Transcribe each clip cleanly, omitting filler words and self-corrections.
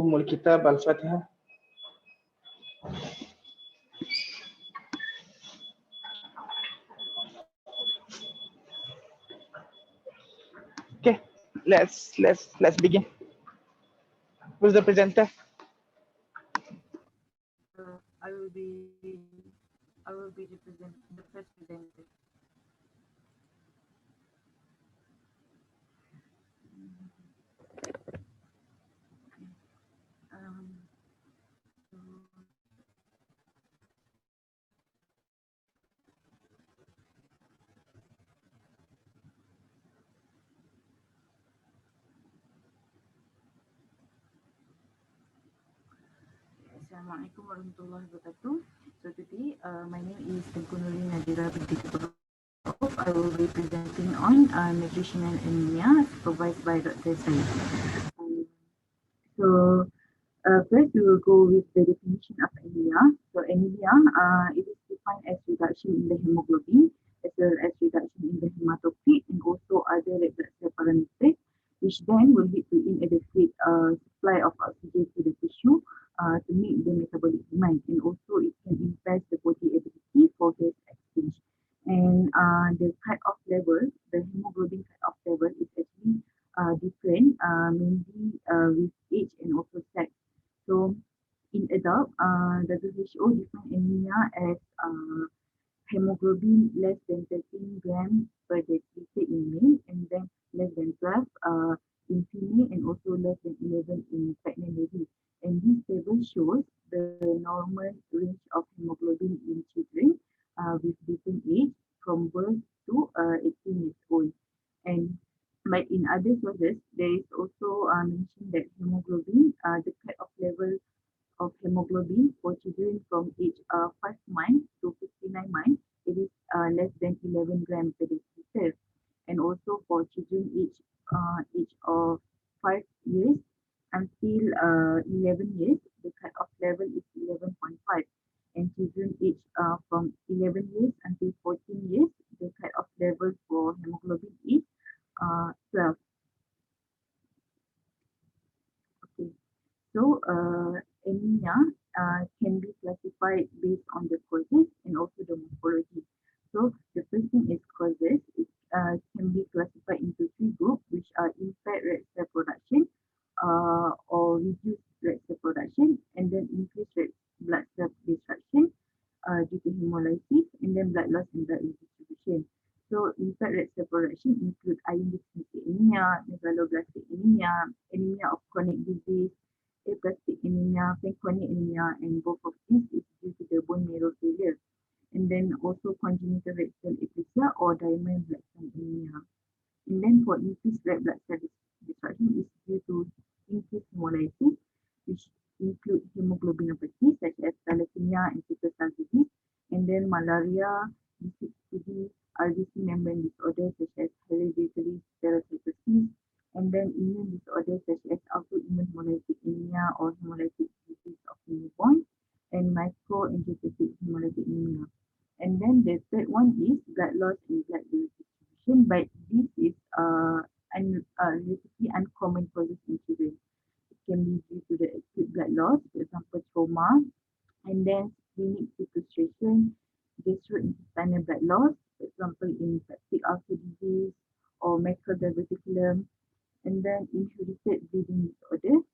أم الكتاب الفاتحة. Okay, let's begin. Who's the presenter? I will be representing the first presenter. Assalamualaikum warahmatullahi wabarakatuh. So today, my name is Tengkunuri Nadira binti Keperov. I will be presenting on nutritional anemia supervised by Dr. Syed. First we will go with the definition of anemia. So anemia, it is defined as reduction in the hemoglobin, as well as reduction in the hematocrit and also other red blood cell parameters, which then will lead to inadequate supply of oxygen to the tissue to meet the metabolic demand, and also it can impair the body ability for gas exchange. And the cut-off level, the hemoglobin cut-off level is actually different, mainly with age and also sex. So in adult, WHO define anemia as hemoglobin less than 13 grams per deciliter in male, and then less than 12 in female, and also less than 11 in pregnant ladies. And this table shows the normal range of hemoglobin in children with different age from birth to 18 years old. And but in other sources, there is also mentioned that hemoglobin, the cut-off level of hemoglobin for children from age 5 months to 59 months, it is less than 11 grams per deciliter. And also for children age of 5 years until 11 years, the cut-off level is 11.5. And children age from 11 years until 14 years, the cut-off level for hemoglobin is 12. Okay, so anemia can be classified based on the causes and also the morphology. So the first thing is causes. It can be classified into three groups, which are impaired red cell production or reduced red cell production, and then increased red blood cell destruction due to hemolysis, and then blood loss and blood redistribution. So impaired red cell production include iron deficiency anemia, megaloblastic anemia, anemia of chronic disease, aplastic anemia, Fanconi anemia, and both of these is due to the bone marrow failure. And then also congenital red cell aplasia or diamond blood cell anemia. And then for increased red blood cell destruction is due to increased hemolysis, which include hemoglobinopathy such as thalassemia and sickle cell disease, and then malaria, DCD, RBC membrane disorders such as hereditary spherocytosis, and then immune disorders such as autoimmune hemolytic anemia or hemolytic disease of the newborn, and microangiocytic hemolytic anemia. And then the third one is blood loss and blood redistribution, but this is relatively uncommon causes in children. It can be due to the acute blood loss, for example, trauma, and then splenic sequestration, gastrointestinal blood loss, for example, in peptic ulcer disease or macroglobuliculum, and then inherited bleeding disorders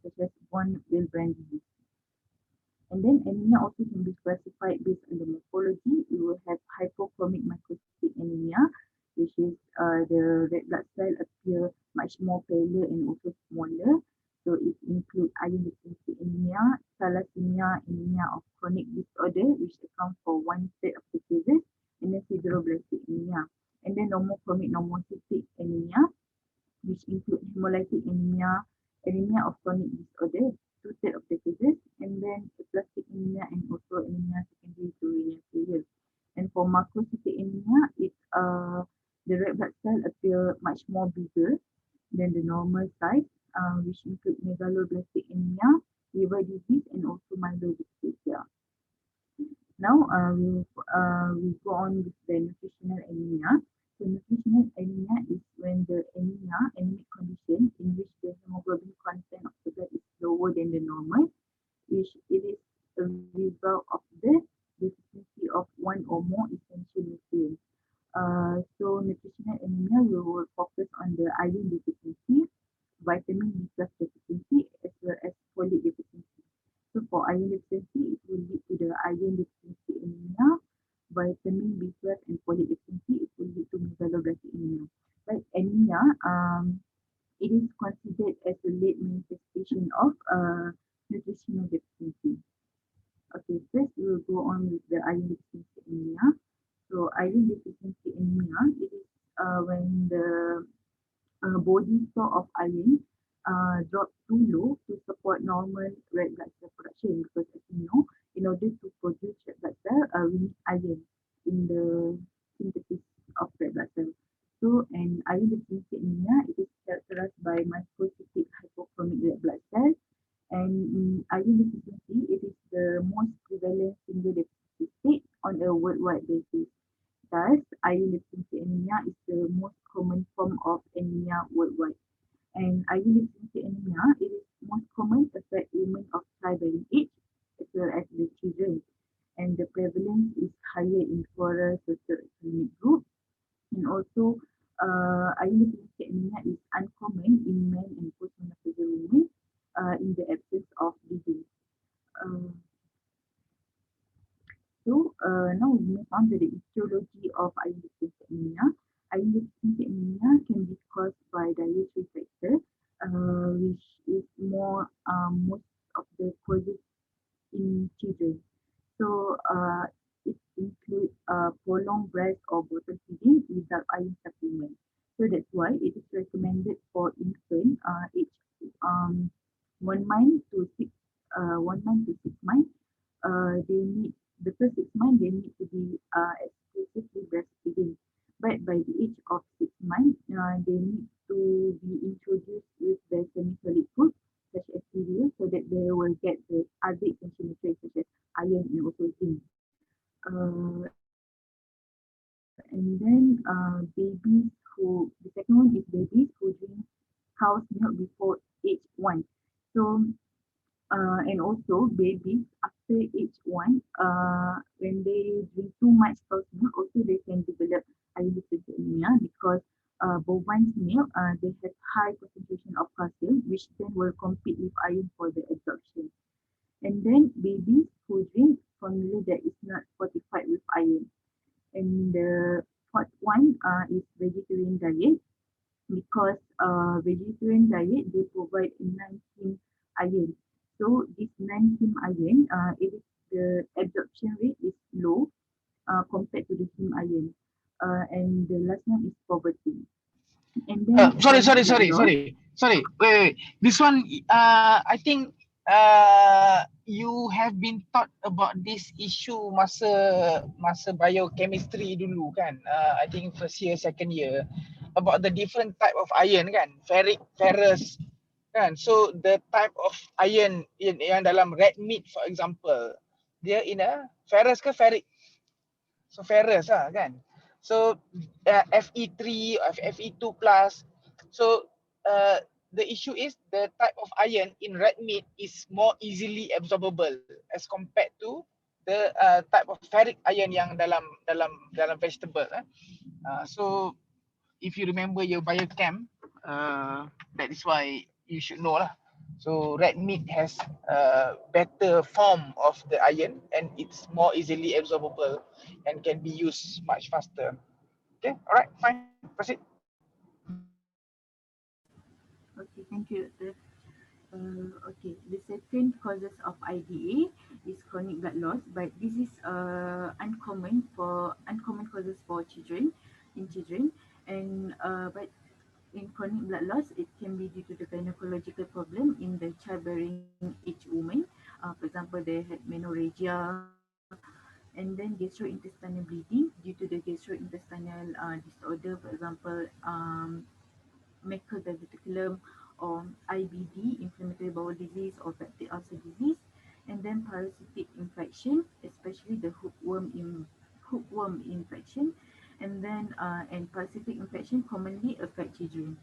such as von Willebrand disease. And then anemia also can be classified based on the morphology. We will have hypochromic microcytic anemia, which is the red blood cell appear much more paler and also smaller. So it includes iron deficiency anemia, thalassemia, anemia of chronic disorder, which accounts for 1/3 of the cases, and then sideroblastic anemia. And then normochromic normocytic anemia, which include hemolytic anemia, anemia of chronic disorder, 2/3 of the cases, and then aplastic anemia and also anemia secondary to renal failure. And for macrocytic anemia, the red blood cell appear much more bigger than the normal size, which include megaloblastic anemia, liver disease, and also myelodysplasia. Now we go on with the nutritional anemia. So nutritional anemia is when the anemic condition in which the hemoglobin content of the blood is lower lower than the normal, which it is a result of the deficiency of one or more essential nutrients. So nutritional anemia will focus on the iron deficiency, vitamin B plus deficiency, as well as folate deficiency. So for iron deficiency, it will lead to the iron deficiency anemia. Vitamin B plus and folate deficiency, it will lead to megaloblastic anemia. But anemia, it is considered as a late manifestation of nutritional deficiency. Okay, first we will go on with the iron deficiency anemia. So iron deficiency anemia, it is when the body store of iron drop too low to support normal red blood cell production, because as you know, in order to produce red blood cell, we need iron in the synthesis of red blood cell. So, and iron deficiency anemia, it is characterized by microcytic hypochromic red blood cell, and iron deficiency, it is the most prevalent single deficiency state on a worldwide basis. Thus, iron deficiency anemia is the most common form of anemia worldwide. And iron deficiency anemia, it is most common affect women of childbearing age as well as the children. And the prevalence is higher in poorer socioeconomic group. And also, iron deficiency anemia is uncommon in men and postmenopausal women in the absence of bleeding. Um, So now we move on to the etiology of iron deficiency anemia. Iron deficiency anemia can be caused by dietary factor, which is most of the causes in children. So it includes prolonged breast or bottle feeding without iron supplement. So that's why it is recommended for infant age um, 1 month to 6 months. They need the first 6 months they need to be exclusively breastfeeding. But by the age of 6 months, they need to be introduced with the semi-solid food such as cereal, so that they will get the other essential nutrients such as iron and also zinc. And then babies who, the second one is babies who drink cow's milk before age 1. So and also babies after age 1, when they drink too much cow's milk, also they can develop iron deficiency anemia, because bovine milk, they have high concentration of calcium, which then will compete with iron for the absorption. And then babies who drink formula that is not fortified with iron. And the fourth one is vegetarian diet, because vegetarian diet, they provide non-heme iron. So this non-heme iron, it is the absorption rate is low compared to the heme iron. And the last one is poverty. And then Sorry, chronic sorry, blood sorry, loss. sorry, sorry. Wait. This one, I think you have been taught about this issue masa biochemistry dulu kan? I think first year, second year, about the different type of iron kan, ferric, ferrous, kan? So the type of iron yang dalam red meat, for example, dia in a ferrous ke ferric? So ferrous lah kan. So Fe3 or Fe2 plus. So the issue is the type of iron in red meat is more easily absorbable as compared to the type of ferric iron yang dalam vegetable. So if you remember your biochem, that is why you should know lah. So red meat has a better form of the iron, and it's more easily absorbable and can be used much faster. Okay, all right, fine, proceed. Okay, thank you, Doctor. Okay, the second causes of IDA is chronic blood loss, but this is uncommon causes for children in children, and but in chronic blood loss, it can be due to the gynecological problem in the childbearing age woman. For example, they had menorrhagia, and then gastrointestinal bleeding due to the gastrointestinal disorder, for example, macroglobulitis or IBD, inflammatory bowel disease or fatty ulcer disease, and then parasitic infection, especially the hookworm infection, and then and parasitic infection commonly affect children.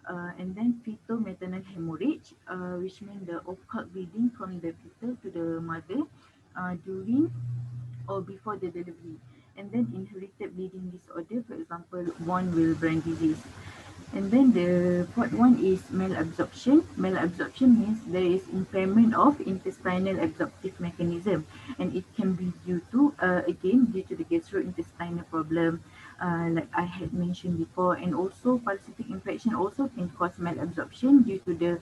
And then fetal maternal hemorrhage, which means the occult bleeding from the fetal to the mother during or before the delivery. And then inherited bleeding disorder, for example, von Willebrand disease. And then the fourth one is malabsorption. Malabsorption means there is impairment of intestinal absorptive mechanism, and it can be due to again due to the gastrointestinal problem, like I had mentioned before, and also parasitic infection also can cause malabsorption due to the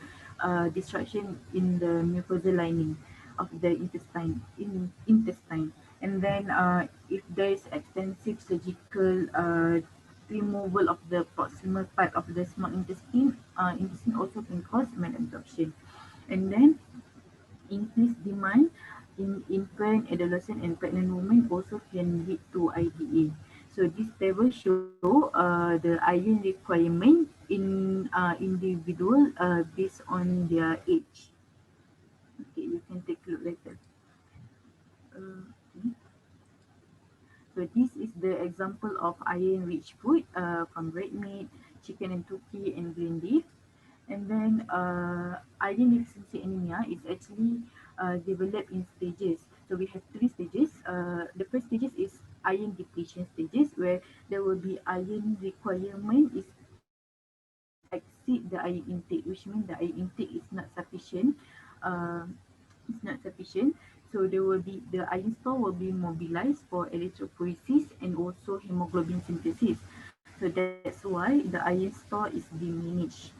disruption in the mucosal lining of the intestine. And then if there is extensive surgical removal of the proximal part of the small intestine also can cause malabsorption. And then increased demand in infant, adolescent, and pregnant women also can lead to IDA. So this table show the iron requirement in individual based on their age. Okay, you can take a look later. Okay. So this is the example of iron-rich food from red meat, chicken and turkey, and green leaf. And then iron deficiency anemia is actually developed in stages. So we have three stages. The first stages is iron depletion stages, where there will be iron requirement is exceed the iron intake, which means the iron intake is not sufficient. Uh, it's not sufficient. So there will be the iron store will be mobilized for erythropoiesis and also hemoglobin synthesis. So that's why the iron store is diminished.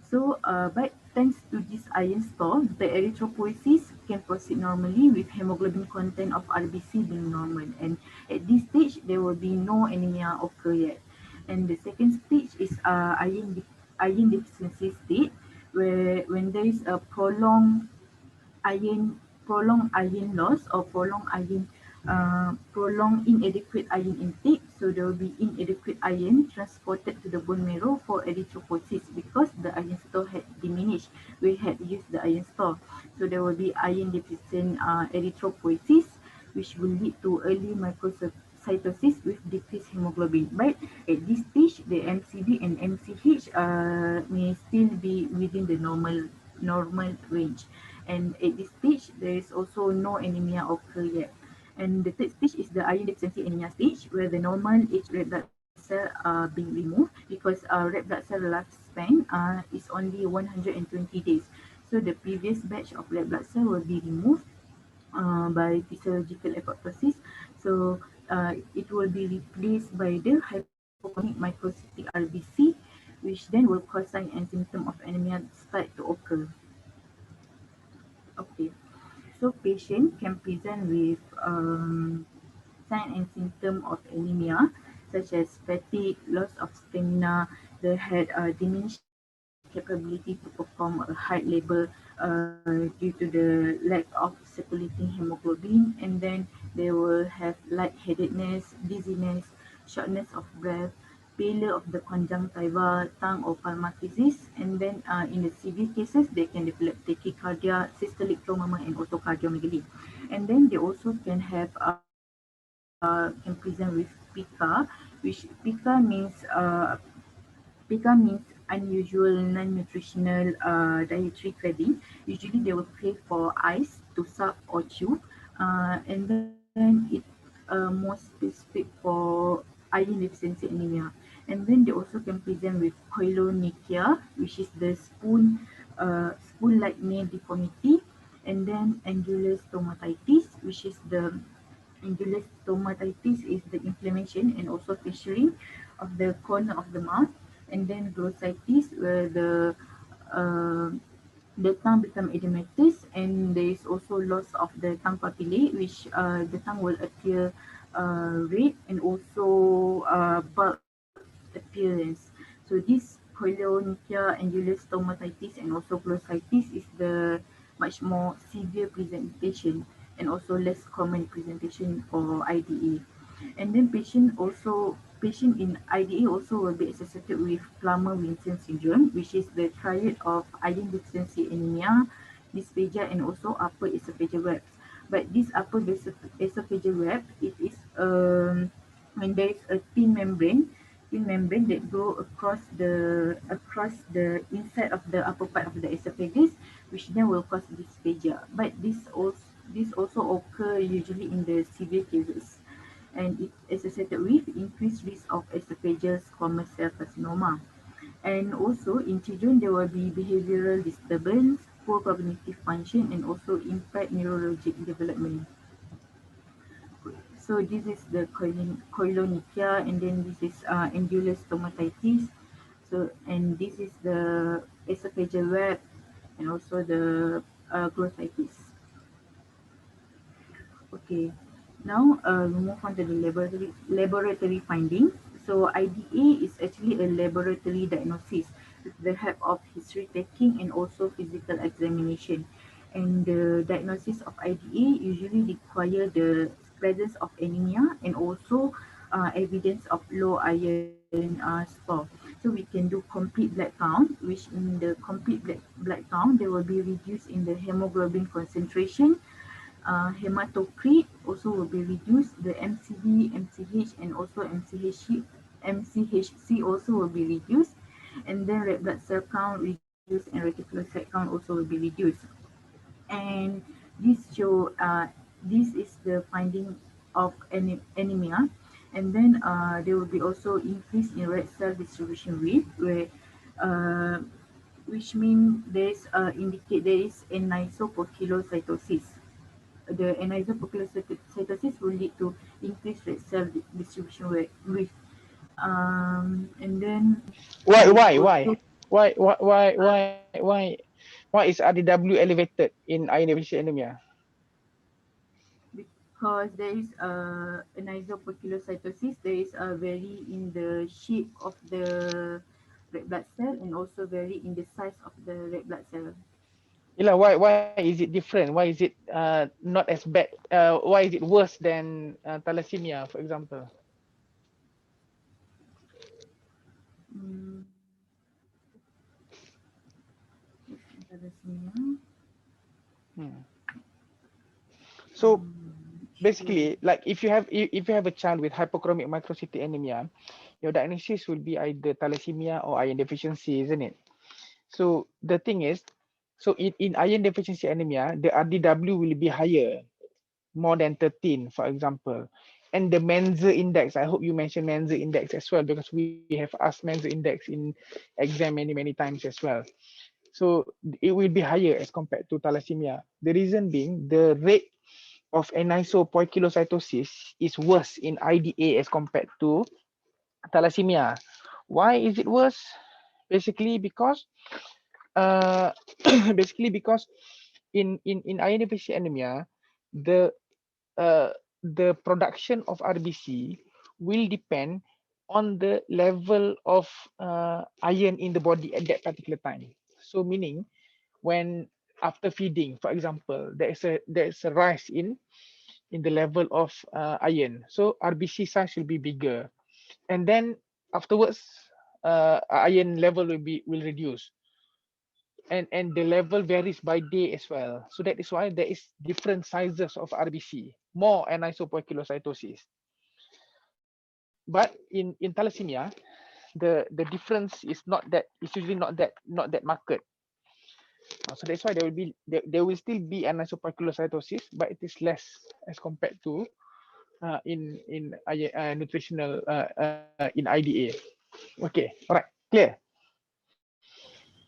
So, but thanks to this iron store, the erythropoiesis can proceed normally with hemoglobin content of RBC being normal. And at this stage, there will be no anemia occur yet. And the second stage is iron deficiency state, where when there is a iron prolonged iron loss or prolonged inadequate iron intake, so there will be inadequate iron transported to the bone marrow for erythropoiesis because the iron store had diminished. We had used the iron store, so there will be iron deficient erythropoiesis, which will lead to early microcytosis with decreased hemoglobin. But at this stage, the MCV and MCH may still be within the normal range. And at this stage, there is also no anemia occur yet. And the third stage is the iron deficiency anemia stage, where the normal age red blood cell are being removed because red blood cell lifespan is only 120 days. So the previous batch of red blood cell will be removed by physiological apoptosis. So it will be replaced by the hypochronic microcytic RBC, which then will cause sign and symptom of anemia start to occur. Okay, so patient can present with sign and symptom of anemia such as fatigue, loss of stamina, they had diminished capability to perform a high labor due to the lack of circulating hemoglobin, and then they will have lightheadedness, dizziness, shortness of breath, failure of the conjunctiva, tongue or palmatitis, and then in the severe cases, they can develop tachycardia, systolic tremor, and autocardiomegaly. And then they also can present with pica, which pica means unusual non-nutritional dietary craving. Usually they will crave for ice to suck or chew, and then it more specific for iron deficiency anemia. And then they also can present with koilonychia, which is the spoon-like nail deformity, and then angular stomatitis, which is the angular stomatitis is the inflammation and also fissuring of the corner of the mouth, and then glossitis where uh, the tongue become edematous, and there is also loss of the tongue papillae, which the tongue will appear red and also bulk appearance. So this koilonychia, angular stomatitis, and also glossitis is the much more severe presentation and also less common presentation for IDA. And then patient in IDA also will be associated with Plummer-Vinson syndrome, which is the triad of iron deficiency anemia, dysphagia, and also upper esophageal webs. But this upper esophageal web, it is when there is a thin membrane thin membrane that go across the inside of the upper part of the esophagus, which then will cause dysphagia. But this also occur usually in the severe cases, and it is associated with increased risk of esophageal squamous cell carcinoma. And also in children, there will be behavioral disturbance, poor cognitive function, and also impaired neurologic development. So this is the koilonychia, and then this is angular stomatitis. So and this is the esophageal web, and also the glossitis. Okay, now we move on to the laboratory findings. So IDA is actually a laboratory diagnosis with the help of history taking and also physical examination. And the diagnosis of IDA usually require the presence of anemia and also evidence of low iron score. So we can do complete blood count, which in the complete blood count, there will be reduced in the hemoglobin concentration, hematocrit also will be reduced. The MCV, MCH, and also MCHC also will be reduced. And then red blood cell count reduced and reticulocyte count also will be reduced. And this is the finding of anemia. And then there will be also increase in red cell distribution rate, where uh, which means there's indicate there is anisopocylocytosis. The anisopocylocytosis will lead to increased red cell distribution with and then Why, there is why, also why? Why, why, why, uh, why, why, why is RDW elevated in iron deficiency anemia? because there is anisopocylocytosis, there is a vary in the shape of the red blood cell and also vary in the size of the red blood cell. Yelah, why is it different? Why is it not as bad? Why is it worse than thalassemia, for example? Mm, thalassemia. Hmm. So Sure. basically, like if you have a child with hypochromic microcytic anemia, your diagnosis will be either thalassemia or iron deficiency, isn't it? So the thing is, so in iron deficiency anemia, the RDW will be higher, more than 13, for example. And the Menzer index, I hope you mentioned Menzer index as well, because we have asked Menzer index in exam many times as well. So it will be higher as compared to thalassemia. The reason being, the rate of anisopoikilocytosis is worse in IDA as compared to thalassemia. Why is it worse? Basically because uh, basically because in iron deficiency anemia, the the production of RBC will depend on the level of iron in the body at that particular time. So meaning when after feeding, for example, there is a rise in the level of iron. So RBC size will be bigger, and then afterwards, iron level will reduce, and the level varies by day as well. So that is why there is different sizes of RBC, more anisopoikilocytosis. But in thalassemia, the difference is not that, it's usually not that marked. So that's why there will still be anisopoikilocytosis, but it is less as compared to in nutritional in IDA. Okay, all right, clear.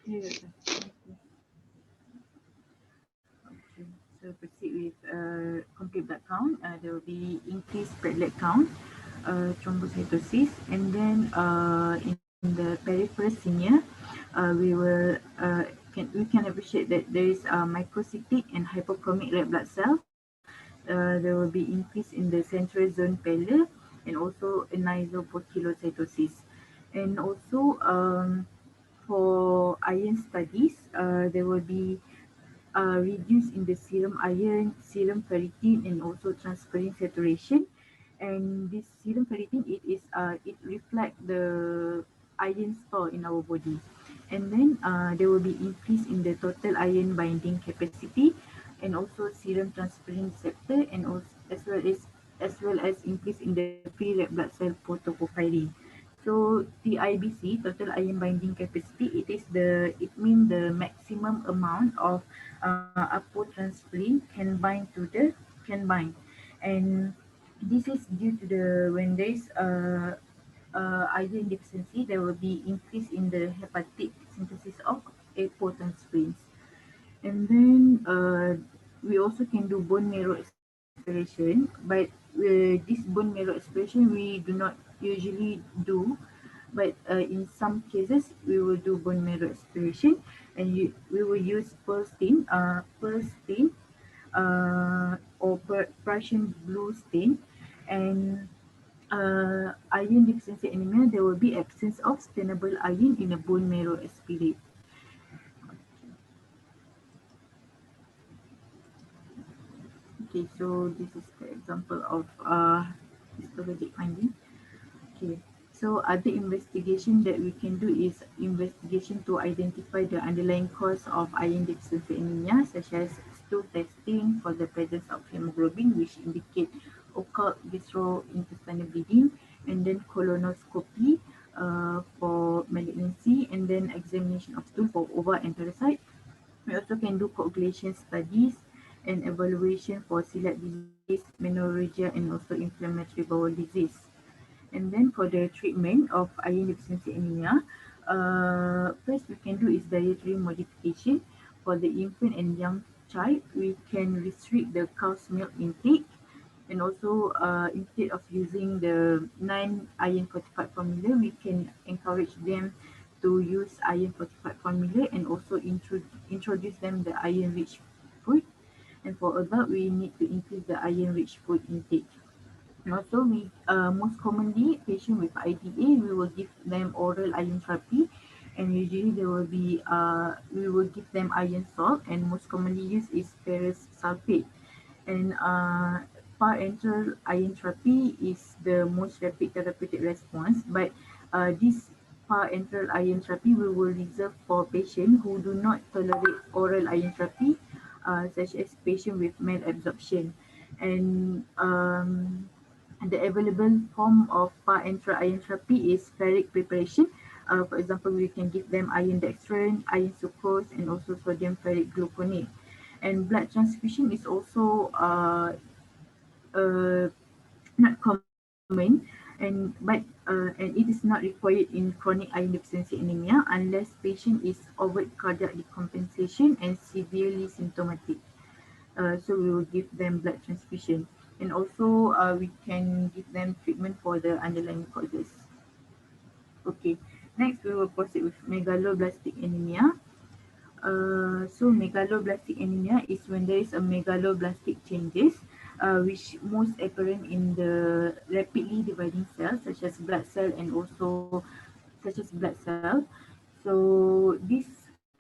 Clear, Doctor. Thank you. Okay, so proceed with complete blood count. There will be increased platelet count, thrombocytosis, and then in the peripheral senior, we can appreciate that there is microcytic and hypochromic red blood cell. There will be increase in the central zone pallor and also anisopocylocytosis. And also for iron studies, there will be reduce in the serum iron, serum ferritin, and also transferrin saturation. And this serum ferritin, it reflect the iron store in our body. And then there will be increase in the total iron binding capacity, and also serum transferrin receptor, and also as well as increase in the free red blood cell photoporphyrin. So TIBC, total iron binding capacity, it means the maximum amount of apotransferrin can bind to the can bind, and this is due to the when there is iron deficiency, there will be increase in the hepatic synthesis of apotransferrins. And then we also can do bone marrow aspiration, but this bone marrow aspiration we do not usually do, but in some cases we will do bone marrow aspiration, and we will use pearl stain, or Prussian blue stain, and iron deficiency anemia, there will be absence of stainable iron in a bone marrow aspirate. Okay, so this is the example of histologic finding. Okay, so other investigation that we can do is investigation to identify the underlying cause of iron deficiency anemia, such as stool testing for the presence of hemoglobin, which indicate occult gastrointestinal bleeding, and then colonoscopy for malignancy, and then examination of stool for ova and parasite. We also can do coagulation studies and evaluation for celiac disease, menorrhagia, and also inflammatory bowel disease. And then for the treatment of iron deficiency anemia, first we can do is dietary modification. For the infant and young child, we can restrict the cow's milk intake, and also instead of using the non-iron fortified formula, we can encourage them to use iron fortified formula, and also introduce them the iron rich food. And for adult, we need to increase the iron rich food intake. And also, we most commonly patient with IDA, we will give them oral iron therapy, and usually there will be we will give them iron salt, and most commonly used is ferrous sulfate. And parenteral iron therapy is the most rapid therapeutic response, but this parenteral iron therapy we will reserve for patients who do not tolerate oral iron therapy, such as patient with malabsorption. And the available form of parenteral iron therapy is ferric preparation. For example, we can give them iron dextran, iron sucrose, and also sodium ferric gluconate. And blood transfusion is also uh, not common, and it is not required in chronic iron deficiency anemia unless patient is overt cardiac decompensation and severely symptomatic. So we will give them blood transfusion, and also we can give them treatment for the underlying causes. Okay, next we will proceed with megaloblastic anemia. So megaloblastic anemia is when there is a megaloblastic changes, which most apparent in the rapidly dividing cells, such as blood cell and also such as blood cell. So this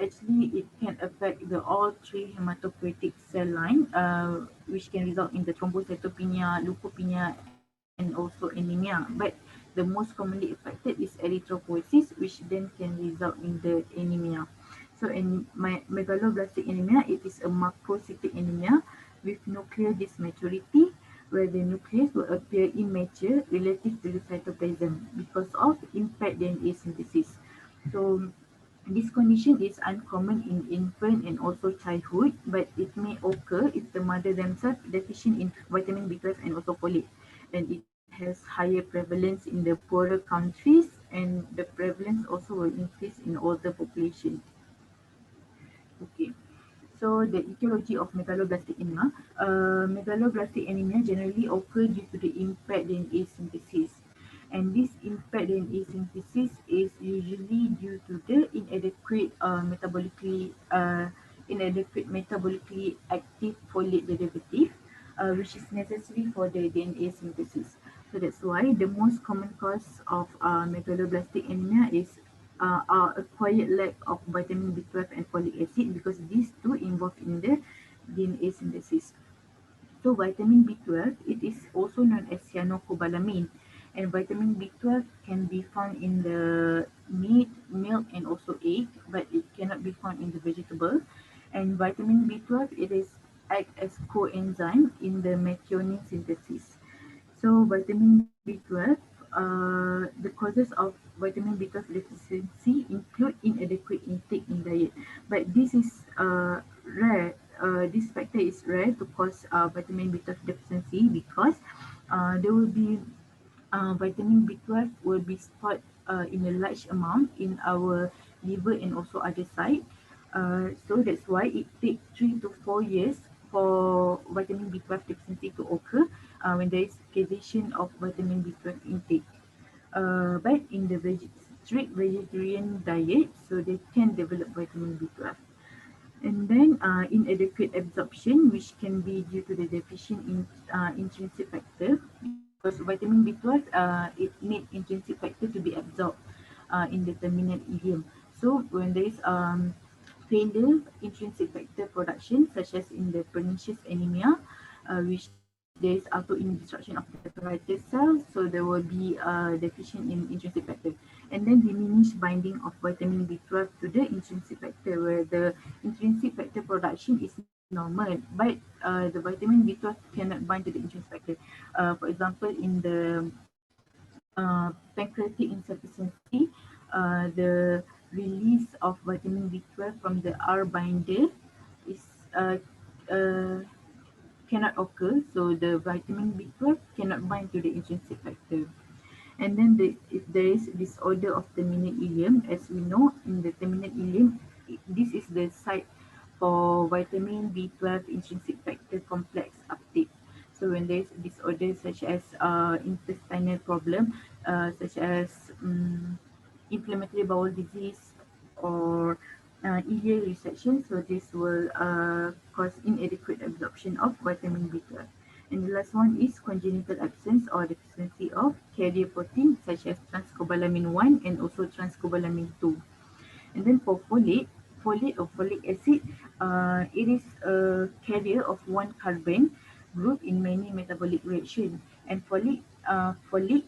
actually it can affect the all three hematopoietic cell line, which can result in the thrombocytopenia, leukopenia, and also anemia. But the most commonly affected is erythropoiesis, which then can result in the anemia. So in megaloblastic anemia, it is a macrocytic anemia with nuclear dysmaturity, where the nucleus will appear immature relative to the cytoplasm because of impaired DNA synthesis. So this condition is uncommon in infant and also childhood, but it may occur if the mother themselves deficient in vitamin B12 and also folate, and it has higher prevalence in the poorer countries, and the prevalence also will increase in older population. Okay. So the etiology of megaloblastic anemia. Megaloblastic anemia generally occur due to the impaired DNA synthesis. And this impaired DNA synthesis is usually due to the inadequate metabolically active folate derivative, which is necessary for the DNA synthesis. So that's why the most common cause of megaloblastic anemia is acquired lack of vitamin B12 and folic acid, because these two involved in the DNA synthesis. So vitamin B12, it is also known as cyanocobalamin, and vitamin B12 can be found in the meat, milk, and also egg, but it cannot be found in the vegetable. And vitamin B12, it is act as coenzyme in the methionine synthesis. So vitamin B12 the causes of vitamin B12 deficiency include inadequate intake in diet, but this is rare. This factor is rare to cause vitamin B12 deficiency because there will be vitamin B12 will be stored in a large amount in our liver and also other side. So that's why it takes 3 to 4 years for vitamin B12 deficiency to occur when there is cessation of vitamin B12 intake. But in the strict vegetarian diet, so they can develop vitamin B12. And then inadequate absorption, which can be due to the deficient intrinsic factor, because vitamin B12 it need intrinsic factor to be absorbed in the terminal ileum. So when there is failure intrinsic factor production, such as in the pernicious anemia, which there is autoimmune destruction of the parietal cells, so there will be deficient in intrinsic factor, and then diminished binding of vitamin B12 to the intrinsic factor, where the intrinsic factor production is normal, but the vitamin B12 cannot bind to the intrinsic factor. For example, in the pancreatic insufficiency, the release of vitamin B12 from the R binder is uh, uh, cannot occur, so the vitamin B12 cannot bind to the intrinsic factor. And then if there is disorder of terminal ileum, as we know, in the terminal ileum, this is the site for vitamin B12 intrinsic factor complex uptake. So when there is disorder such as intestinal problem, such as inflammatory bowel disease or ileal resection, so this will cause inadequate absorption of vitamin B12. And the last one is congenital absence or deficiency of carrier protein such as transcobalamin 1 and also transcobalamin 2. And then for folate or folic acid, it is a carrier of one carbon group in many metabolic reaction. And folic acid,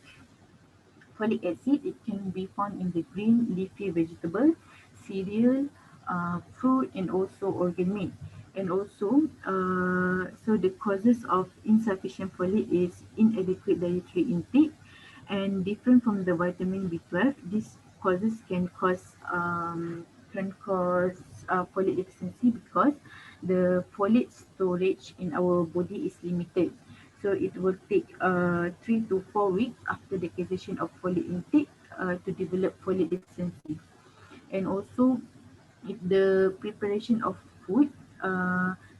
it can be found in the green leafy vegetable, cereal, fruit, and also organ meat. And also, so the causes of insufficient folate is inadequate dietary intake, and different from the vitamin B12, these causes can cause folate deficiency because the folate storage in our body is limited. So it will take 3 to 4 weeks after the cessation of folate intake to develop folate deficiency. And also, if the preparation of food,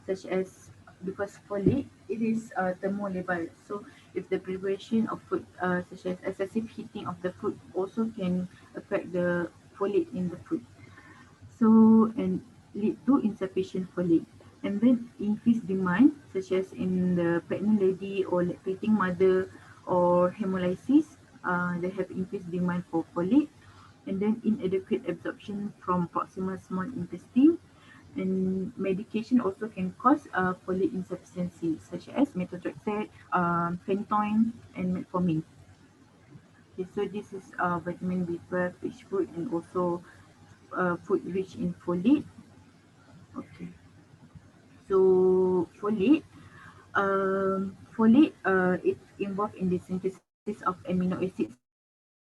such as because folate, it is thermolabile. So if the preparation of food, such as excessive heating of the food, also can affect the folate in the food. So and lead to insufficient folate. And then increased demand, such as in the pregnant lady or lactating mother or hemolysis, they have increased demand for folate. And then inadequate absorption from proximal small intestine, and medication also can cause folate insufficiency, such as methotrexate, phenytoin, and metformin. Okay, so this is vitamin B12 rich food and also food rich in folate. Okay, so folate it involved in the synthesis of amino acids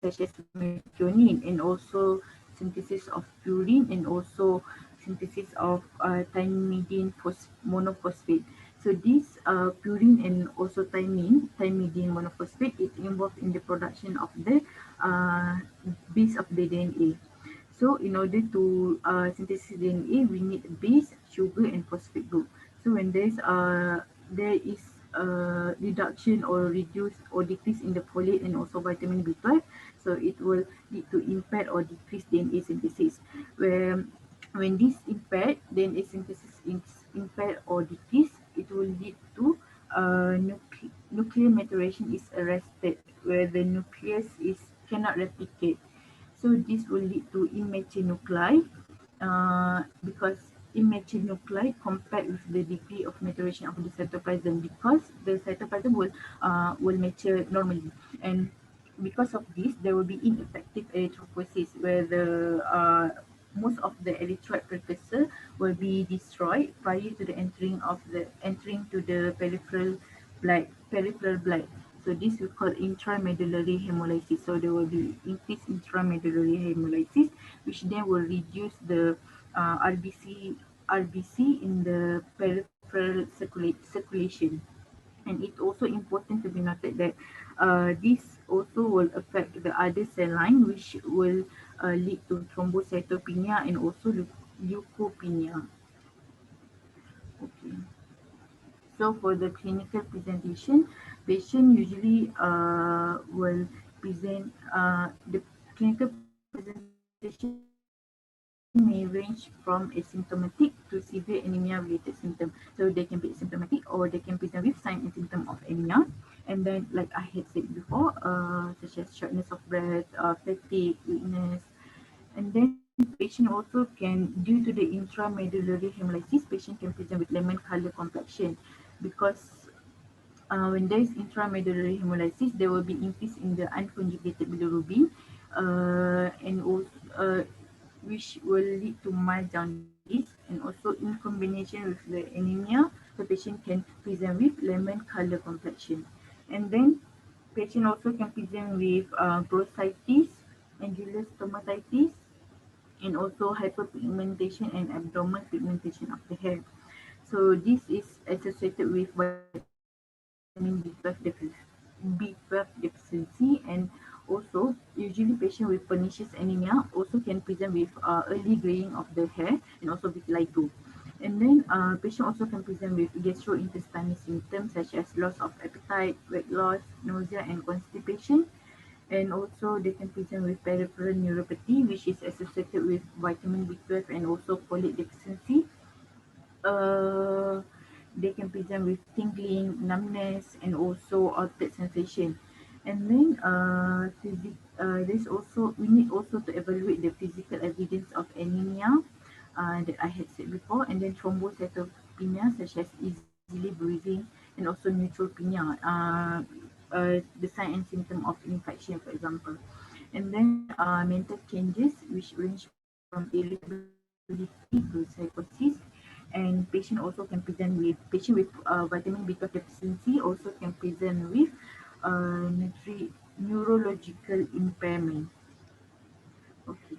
such as methionine, and also synthesis of purine, and also synthesis of thymidine monophosphate. So this purine and also thymidine monophosphate, it involved in the production of the uh, base of the DNA. So in order to synthesis DNA, we need base, sugar, and phosphate group. So when there is reduction or reduce or decrease in the folate and also vitamin B12, so it will lead to impaired or decreased DNA synthesis. Where when this impaired DNA synthesis is impaired or decreased, it will lead to nuclear maturation is arrested, where the nucleus is cannot replicate. So this will lead to immature nuclei, because immature nuclei compared with the degree of maturation of the cytoplasm, because the cytoplasm will mature normally. And because of this, there will be ineffective erythropoiesis, where the most of the erythroid precursor will be destroyed prior to the entering to the peripheral blood. So this we call intramedullary hemolysis. So there will be increased intramedullary hemolysis, which then will reduce the RBC in the peripheral circulation. And it's also important to be noted that this also will affect the other cell line, which will lead to thrombocytopenia and also leukopenia. Okay. So for the clinical presentation, patient usually will present the clinical presentation may range from asymptomatic to severe anemia-related symptoms. So they can be asymptomatic or they can present with sign and symptom of anemia. And then, like I had said before, such as shortness of breath, fatigue, weakness. And then patient also can, due to the intramedullary hemolysis, patient can present with lemon color complexion because when there is intramedullary hemolysis, there will be increase in the unconjugated bilirubin, and also which will lead to mild jaundice, and also in combination with the anemia, the patient can present with lemon color complexion. And then patient also can present with bursitis, angular stomatitis, and also hyperpigmentation and abdominal pigmentation of the hair. So this is associated with vitamin B12 deficiency, and also usually patient with pernicious anemia also can present with early graying of the hair and also vitiligo. And then patient also can present with gastrointestinal symptoms such as loss of appetite, weight loss, nausea and constipation. And also they can present with peripheral neuropathy, which is associated with vitamin B12 and also folate deficiency. uh, they can present with tingling, numbness, and also altered sensation. And then there's also we need also to evaluate the physical evidence of anemia that I had said before, and then thrombocytopenia such as easily bruising and also neutropenia, the sign and symptom of infection, for example. And then mental changes which range from irritability to psychosis, and patient also can present with patient with vitamin B12 deficiency also can present with neurological impairment. Okay,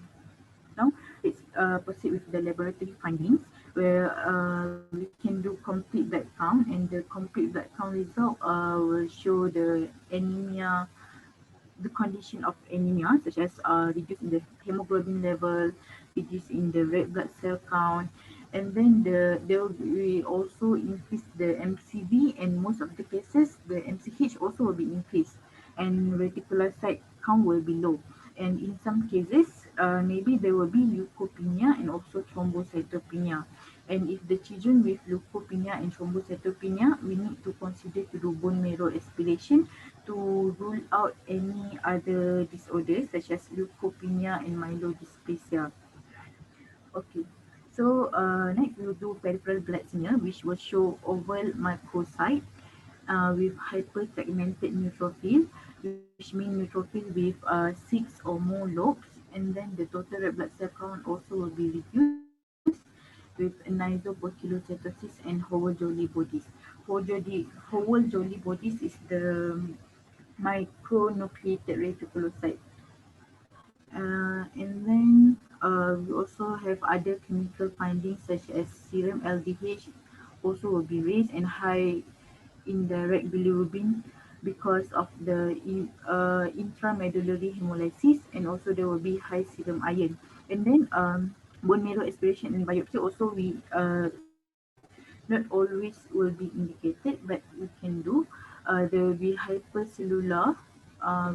now let's proceed with the laboratory findings, where we can do complete blood count, and the complete blood count result will show the anemia, the condition of anemia, such as reduce in the hemoglobin level, reduce in the red blood cell count, and then there will be also increase the MCV, and most of the cases the MCH also will be increased, and reticulocyte count will be low. And in some cases, maybe there will be leukopenia and also thrombocytopenia. And if the children with leukopenia and thrombocytopenia, we need to consider to do bone marrow aspiration to rule out any other disorders such as leukopenia and myelodysplasia. Okay, so next we'll do peripheral blood smear, which will show oval microcyte with hypersegmented neutrophil, which means neutrophil with 6 or more lobes, and then the total red blood cell count also will be reduced with nisopoikilocytosis and Howell-Jolly bodies. Howell-Jolly bodies is the micronucleated reticulocyte. And then we also have other clinical findings such as serum LDH also will be raised, and high indirect bilirubin because of the intramedullary hemolysis, and also there will be high serum iron. And then bone marrow aspiration and biopsy also we not always will be indicated, but we can do. There will be hypercellular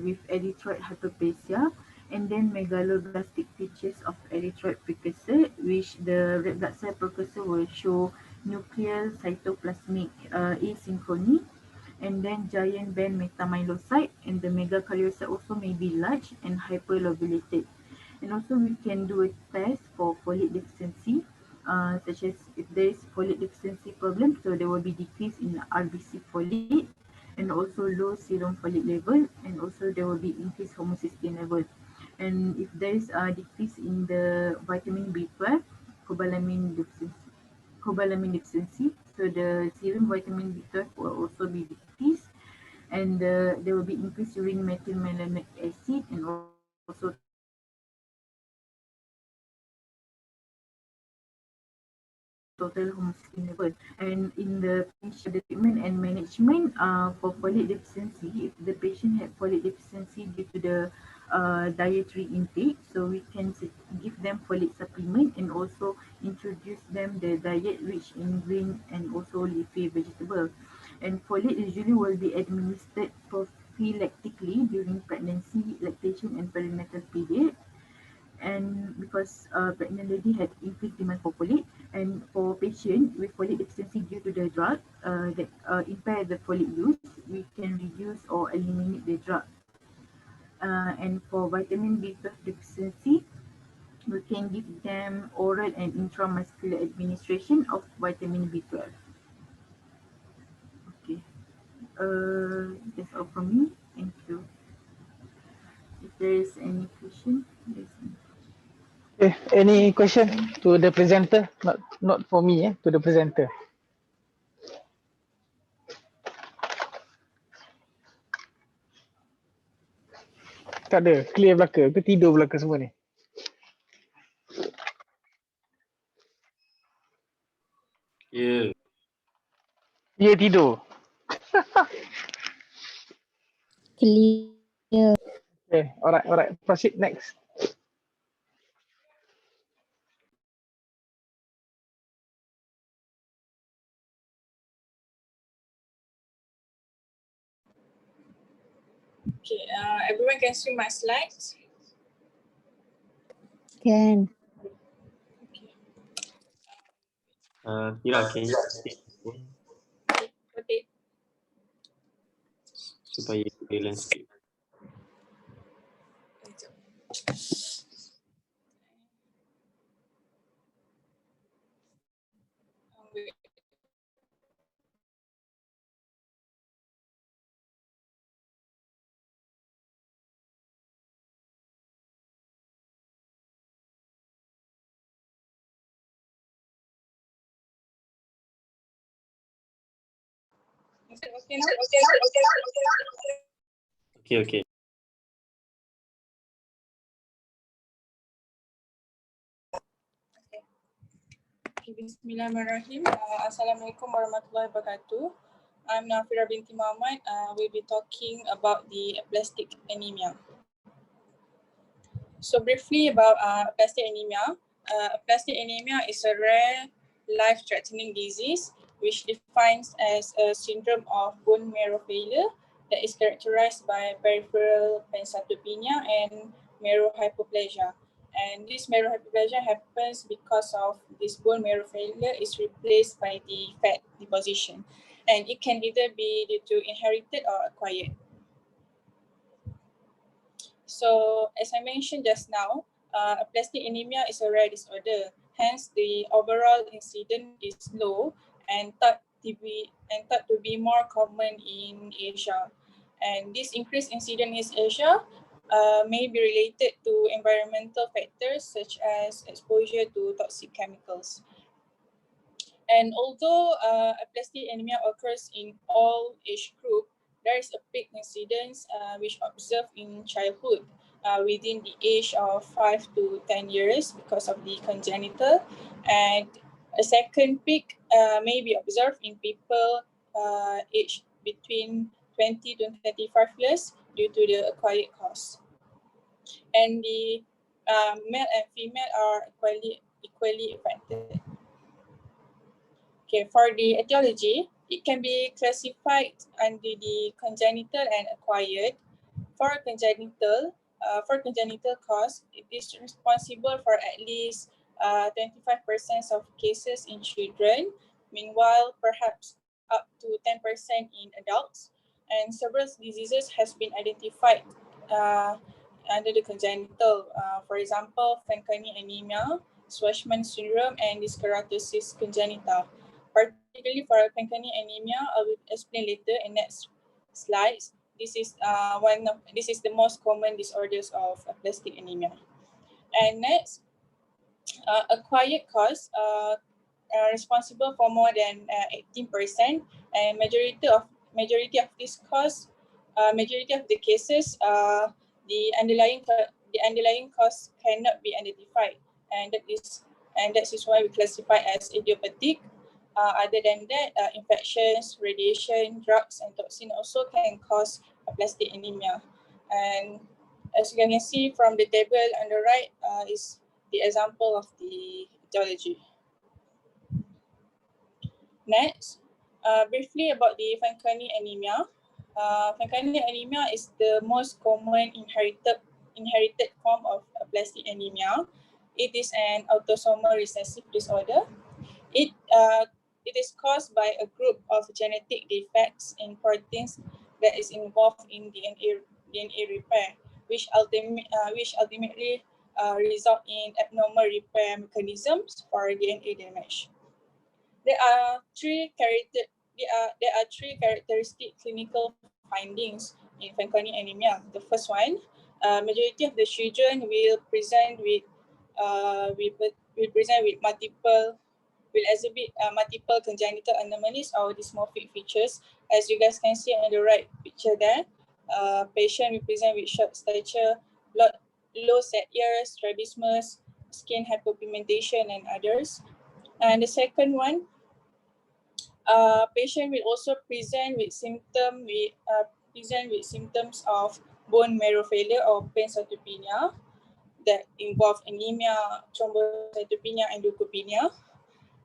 with erythroid hyperplasia, and then megaloblastic features of erythroid precursor, which the red blood cell precursor will show nuclear cytoplasmic asynchrony, and then giant band metamyelocyte, and the megakaryocyte also may be large and hyperlobulated. And also we can do a test for folate deficiency, such as if there is folate deficiency problem, so there will be decrease in RBC folate and also low serum folate level, and also there will be increased homocysteine level. And if there is a decrease in the vitamin B12, cobalamin deficiency, so the serum vitamin B12 will also be decreased. and there will be increased urine methylmalonic acid and also total homocysteine level. And in the prevention of the treatment and management for folate deficiency, if the patient had folate deficiency due to the dietary intake, so we can give them folate supplement and also introduce them the diet rich in green and also leafy vegetable. And folate usually will be administered prophylactically during pregnancy, lactation and perinatal period, and because pregnant lady had increased demand for folate, and for patient with folate deficiency due to the drug that impair the folate use, we can reduce or eliminate the drug. And for vitamin B12 deficiency, we can give them oral and intramuscular administration of vitamin B12. Okay, that's all from me. Thank you. If there is any question, please. Any question to the presenter? Not for me, to the presenter. Tak ada. Clear belaka ke tidur belaka semua ni? Ya. Ya tidur. Clear. Okay, alright. Proceed next. Okay, everyone can see my slides. Can. Tira, can you take the phone Okay. supaya dia landscape? Wait. Is it okay now? Okay. Okay, Bismillahirrahmanirrahim. Assalamualaikum warahmatullahi wabarakatuh. I'm Nafira binti Muhammad. We'll be talking about the aplastic anemia. So briefly about aplastic anemia. Aplastic anemia is a rare life-threatening disease which defines as a syndrome of bone marrow failure that is characterized by peripheral pancytopenia and marrow hypoplasia. And this marrow hypoplasia happens because of this bone marrow failure is replaced by the fat deposition. And it can either be due to inherited or acquired. So as I mentioned just now, aplastic anemia is a rare disorder. Hence, the overall incidence is low and thought to be more common in Asia. And this increased incidence in Asia may be related to environmental factors such as exposure to toxic chemicals. And although aplastic anemia occurs in all age group, there is a peak incidence which observed in childhood within the age of 5 to 10 years because of the congenital. And a second peak may be observed in people aged between 20 to 35 years due to the acquired cause. And the male and female are equally affected. Okay, for the etiology, it can be classified under the congenital and acquired. For congenital cause, it is responsible for at least 25% of cases in children. Meanwhile, perhaps up to 10% in adults. And several diseases has been identified under the congenital. For example, Fanconi anemia, Schwarzman syndrome, and dyskeratosis congenita. Particularly for Fanconi anemia, I will explain later in next slides. This is the most common disorders of aplastic anemia. And next, acquired cause are responsible for more than 18%, and majority of this cause majority of the cases, the underlying cause cannot be identified, and that is why we classify as idiopathic. Other than that, infections, radiation, drugs, and toxin also can cause aplastic anemia. And as you can see from the table on the right, is the example of the etiology. Next, briefly about the Fanconi anemia. Fanconi anemia is the most common inherited form of aplastic anemia. It is an autosomal recessive disorder. It it is caused by a group of genetic defects in proteins that is involved in DNA repair, which ultimately result in abnormal repair mechanisms for DNA damage. There are three characteristic clinical findings in Fanconi anemia. The first one, majority of the children will present with will exhibit multiple congenital anomalies or dysmorphic features. As you guys can see on the right picture there, patient will present with short stature, low set ears, strabismus, skin hypopigmentation, and others. And the second one, patient will also present with symptoms of bone marrow failure or pancytopenia that involve anemia, thrombocytopenia, and leukopenia.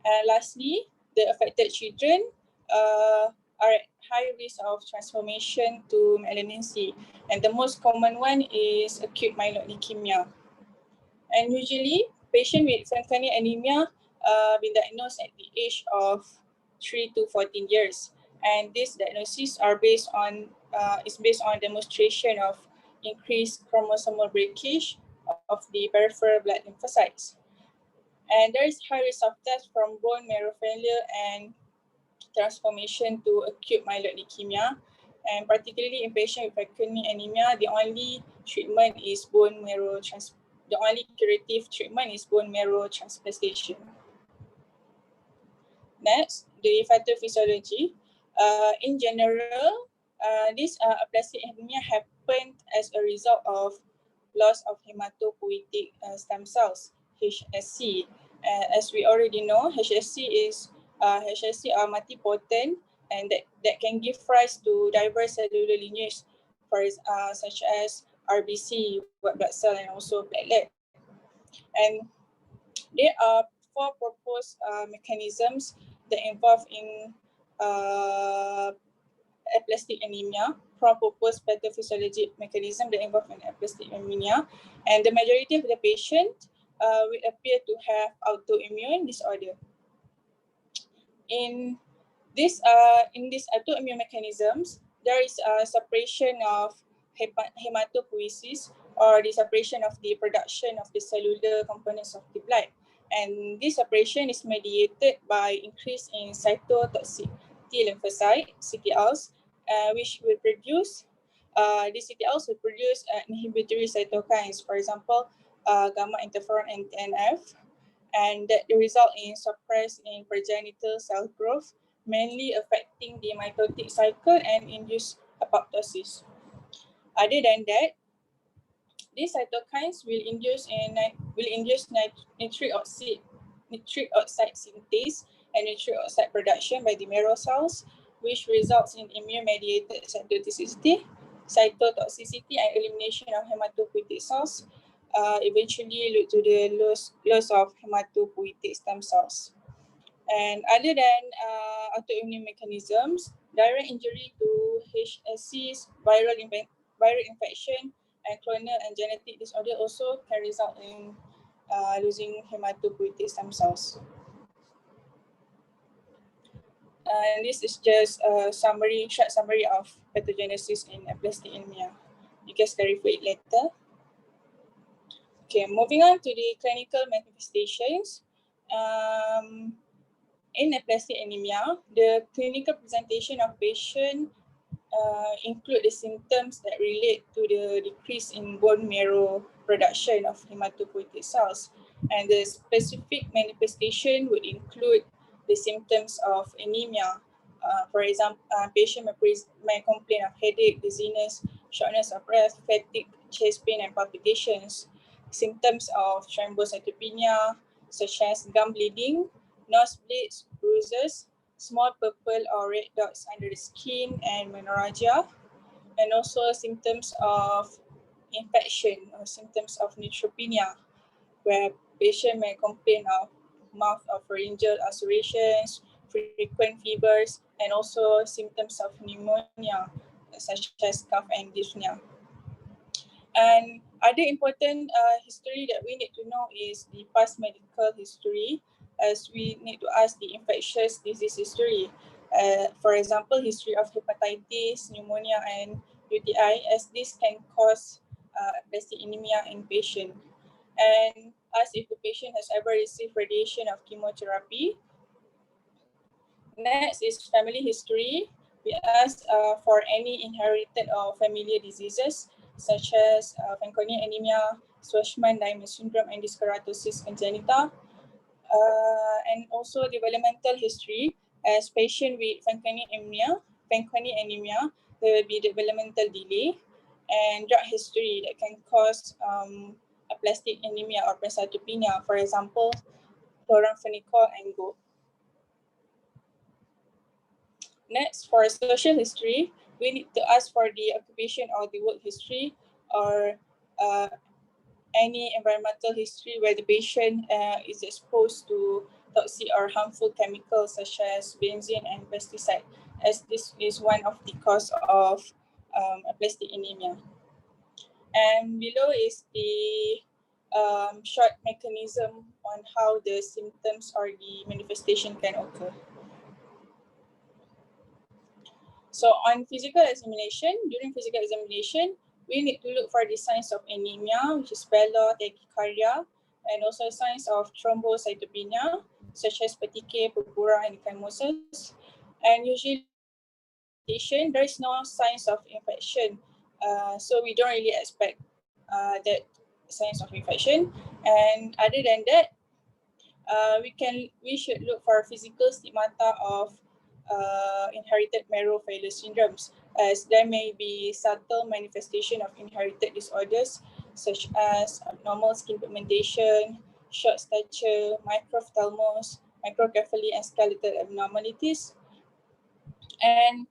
And lastly, the affected children are at high risk of transformation to malignancy, and the most common one is acute myeloid leukemia. And usually, patient with Fanconi anemia been diagnosed at the age of 3 to 14 years. And these diagnoses are based on demonstration of increased chromosomal breakage of the peripheral blood lymphocytes. And there is high risk of death from bone marrow failure and transformation to acute myeloid leukemia. And particularly in patients with Fanconi anemia, the only curative treatment is bone marrow transplantation. Next, the pathophysiology. In general, this aplastic anemia happened as a result of loss of hematopoietic stem cells, HSC. As we already know, HSC are multipotent, and that can give rise to diverse cellular lineage, such as RBC, white blood cell, and also platelet. And there are four proposed mechanisms that involve in aplastic anemia, four proposed pathophysiologic mechanism that involve in aplastic anemia, and the majority of the patient will appear to have autoimmune disorder. In these autoimmune mechanisms, there is a separation of hematopoiesis, or the separation of the production of the cellular components of the blood. And this separation is mediated by increase in cytotoxic T lymphocyte, CTLs, which will produce, these CTLs will produce inhibitory cytokines, for example, gamma interferon and TNF, and that result in suppress in progenital cell growth, mainly affecting the mitotic cycle and induce apoptosis. Other than that, these cytokines will induce nitric oxide synthase and nitric oxide production by the marrow cells, which results in immune-mediated cytotoxicity, and elimination of hematopoietic cells, eventually lead to the loss of hematopoietic stem cells. And other than autoimmune mechanisms, direct injury to HSCs, viral infection, and clonal and genetic disorder also can result in losing hematopoietic stem cells. And this is just a short summary of pathogenesis in aplastic anemia. You can clarify it later. Okay, moving on to the clinical manifestations. In aplastic anemia, the clinical presentation of patient include the symptoms that relate to the decrease in bone marrow production of hematopoietic cells, and the specific manifestation would include the symptoms of anemia, For example, patient may complain of headache, dizziness, shortness of breath, fatigue, chest pain, and palpitations. Symptoms of thrombocytopenia, such as gum bleeding, nosebleeds, bruises, small purple or red dots under the skin, and menorrhagia, and also symptoms of infection or symptoms of neutropenia, where patient may complain of mouth or pharyngeal ulcerations, frequent fevers, and also symptoms of pneumonia, such as cough and dyspnea. And other important history that we need to know is the past medical history, as we need to ask the infectious disease history. For example, history of hepatitis, pneumonia, and UTI, as this can cause aplastic anemia in patient. And ask if the patient has ever received radiation of chemotherapy. Next is family history. We ask for any inherited or familiar diseases such as Fanconi anemia, Schwarzman-Diamond syndrome, and dyskeratosis congenita. And also developmental history, as patient with Fanconi anemia, there will be developmental delay, and drug history that can cause aplastic anemia or pancytopenia, for example, chloramphenicol and GO. Next, for social history, we need to ask for the occupation or the work history, or uh, any environmental history where the patient is exposed to toxic or harmful chemicals such as benzene and pesticide, as this is one of the cause of aplastic anemia. And below is the short mechanism on how the symptoms or the manifestation can occur. So on physical examination, during physical examination, we need to look for the signs of anemia, which is pallor, tachycardia, and also signs of thrombocytopenia, such as petechiae, purpura, and ecchymosis. And usually during examination, there is no signs of infection. So we don't really expect that signs of infection. And other than that, we should look for physical stigmata of inherited marrow failure syndromes, as there may be subtle manifestation of inherited disorders such as abnormal skin pigmentation, short stature, microphthalmos, microcephaly, and skeletal abnormalities. And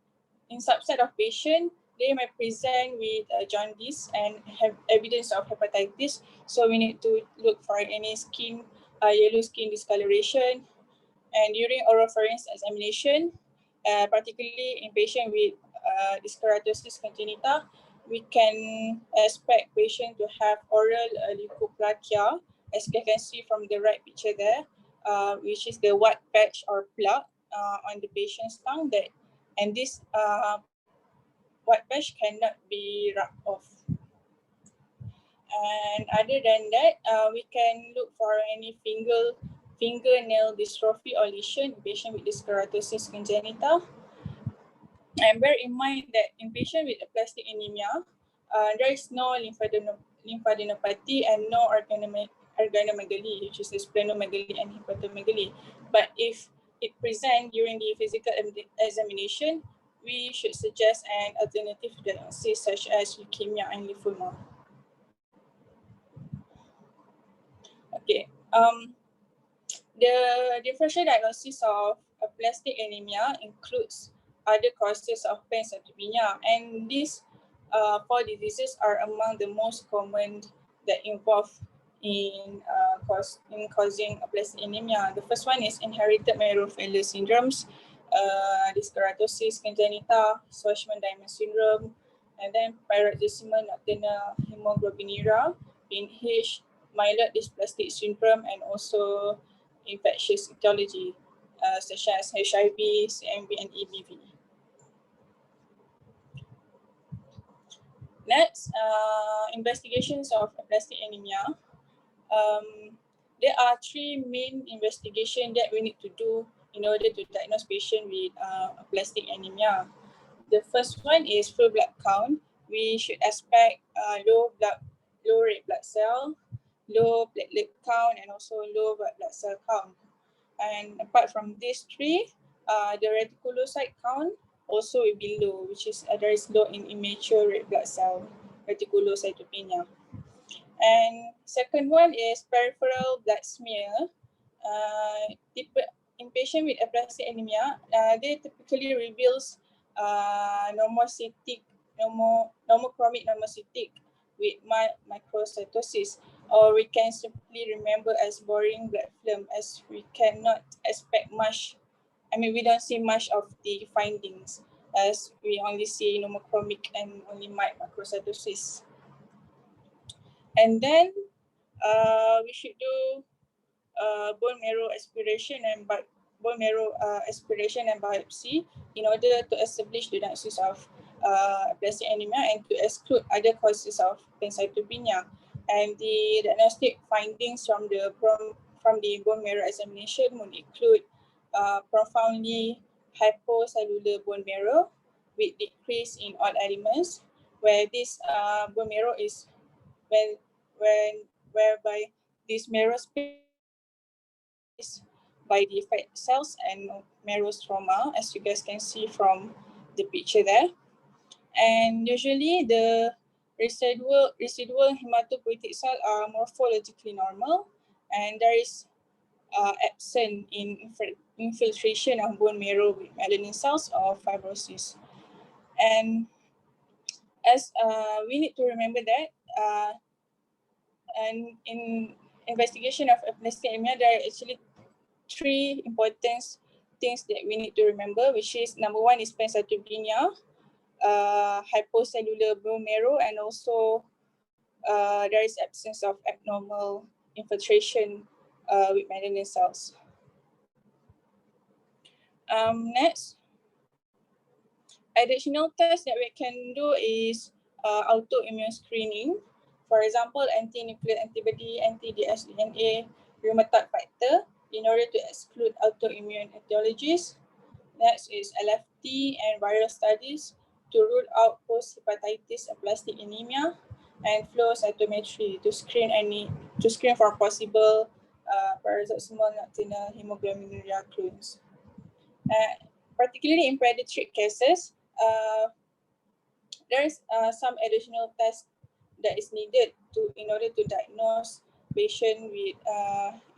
in subset of patients, they may present with jaundice and have evidence of hepatitis. So we need to look for any yellow skin discoloration. And during oropharynx examination, particularly in patient with dyskeratosis congenita, we can expect patient to have oral leukoplakia, as you can see from the right picture there, which is the white patch or plug on the patient's tongue, and this white patch cannot be rubbed off. And other than that, we can look for any fingernail dystrophy or lesion in patient with dyskeratosis congenita. And bear in mind that in patient with aplastic anemia, there is no lymphadenopathy and no organomegaly, which is the splenomegaly and hepatomegaly. But if it presents during the physical examination, we should suggest an alternative diagnosis such as leukemia and lymphoma. Okay. The differential diagnosis of aplastic anemia includes other causes of pancytopenia, and these four diseases are among the most common that involve in causing aplastic anemia. The first one is inherited marrow failure syndromes, dyskeratosis congenita, Schwarzman-Diamond syndrome, and then paroxysmal nocturnal hemoglobinuria, PNH, myeloid dysplastic syndrome, and also infectious etiology such as HIV, CMV, and EBV. Next, investigations of aplastic anemia. There are three main investigations that we need to do in order to diagnose patient with aplastic anemia. The first one is full blood count. We should expect low red blood cell, low platelet count, and also low white blood cell count. And apart from these three, the reticulocyte count also will be low, which is there is low in immature red blood cell reticulocytopenia. And second one is peripheral blood smear. In patient with aplastic anemia, they typically reveals normochromic normocytic with microcytosis, or we can simply remember as boring blood film, as we cannot expect much. We don't see much of the findings, as we only see normochromic and only microcytosis. And then we should do bone marrow aspiration and biopsy in order to establish the diagnosis of aplastic anemia and to exclude other causes of pancytopenia. And the diagnostic findings from the bone marrow examination would include profoundly hypocellular bone marrow with decrease in all elements, where this bone marrow is whereby this marrow space by the fat cells and marrow stroma, as you guys can see from the picture there. And usually the residual hematopoietic cells are morphologically normal, and there is absent in infiltration of bone marrow with melanin cells or fibrosis. And as we need to remember that and in investigation of aplastic anemia, there are actually three important things that we need to remember, which is number one is pancytopenia, hypocellular bone marrow, and also there is absence of abnormal infiltration with melanin cells. Next, additional tests that we can do is autoimmune screening. For example, anti-nuclear antibody, anti-dsDNA, rheumatoid factor, in order to exclude autoimmune etiologies. Next is LFT and viral studies to rule out post-hepatitis aplastic anemia, and flow cytometry to screen for possible paroxysmal nocturnal hemoglobinuria clones. Particularly in pediatric cases, there is some additional tests that is needed in order to diagnose patient with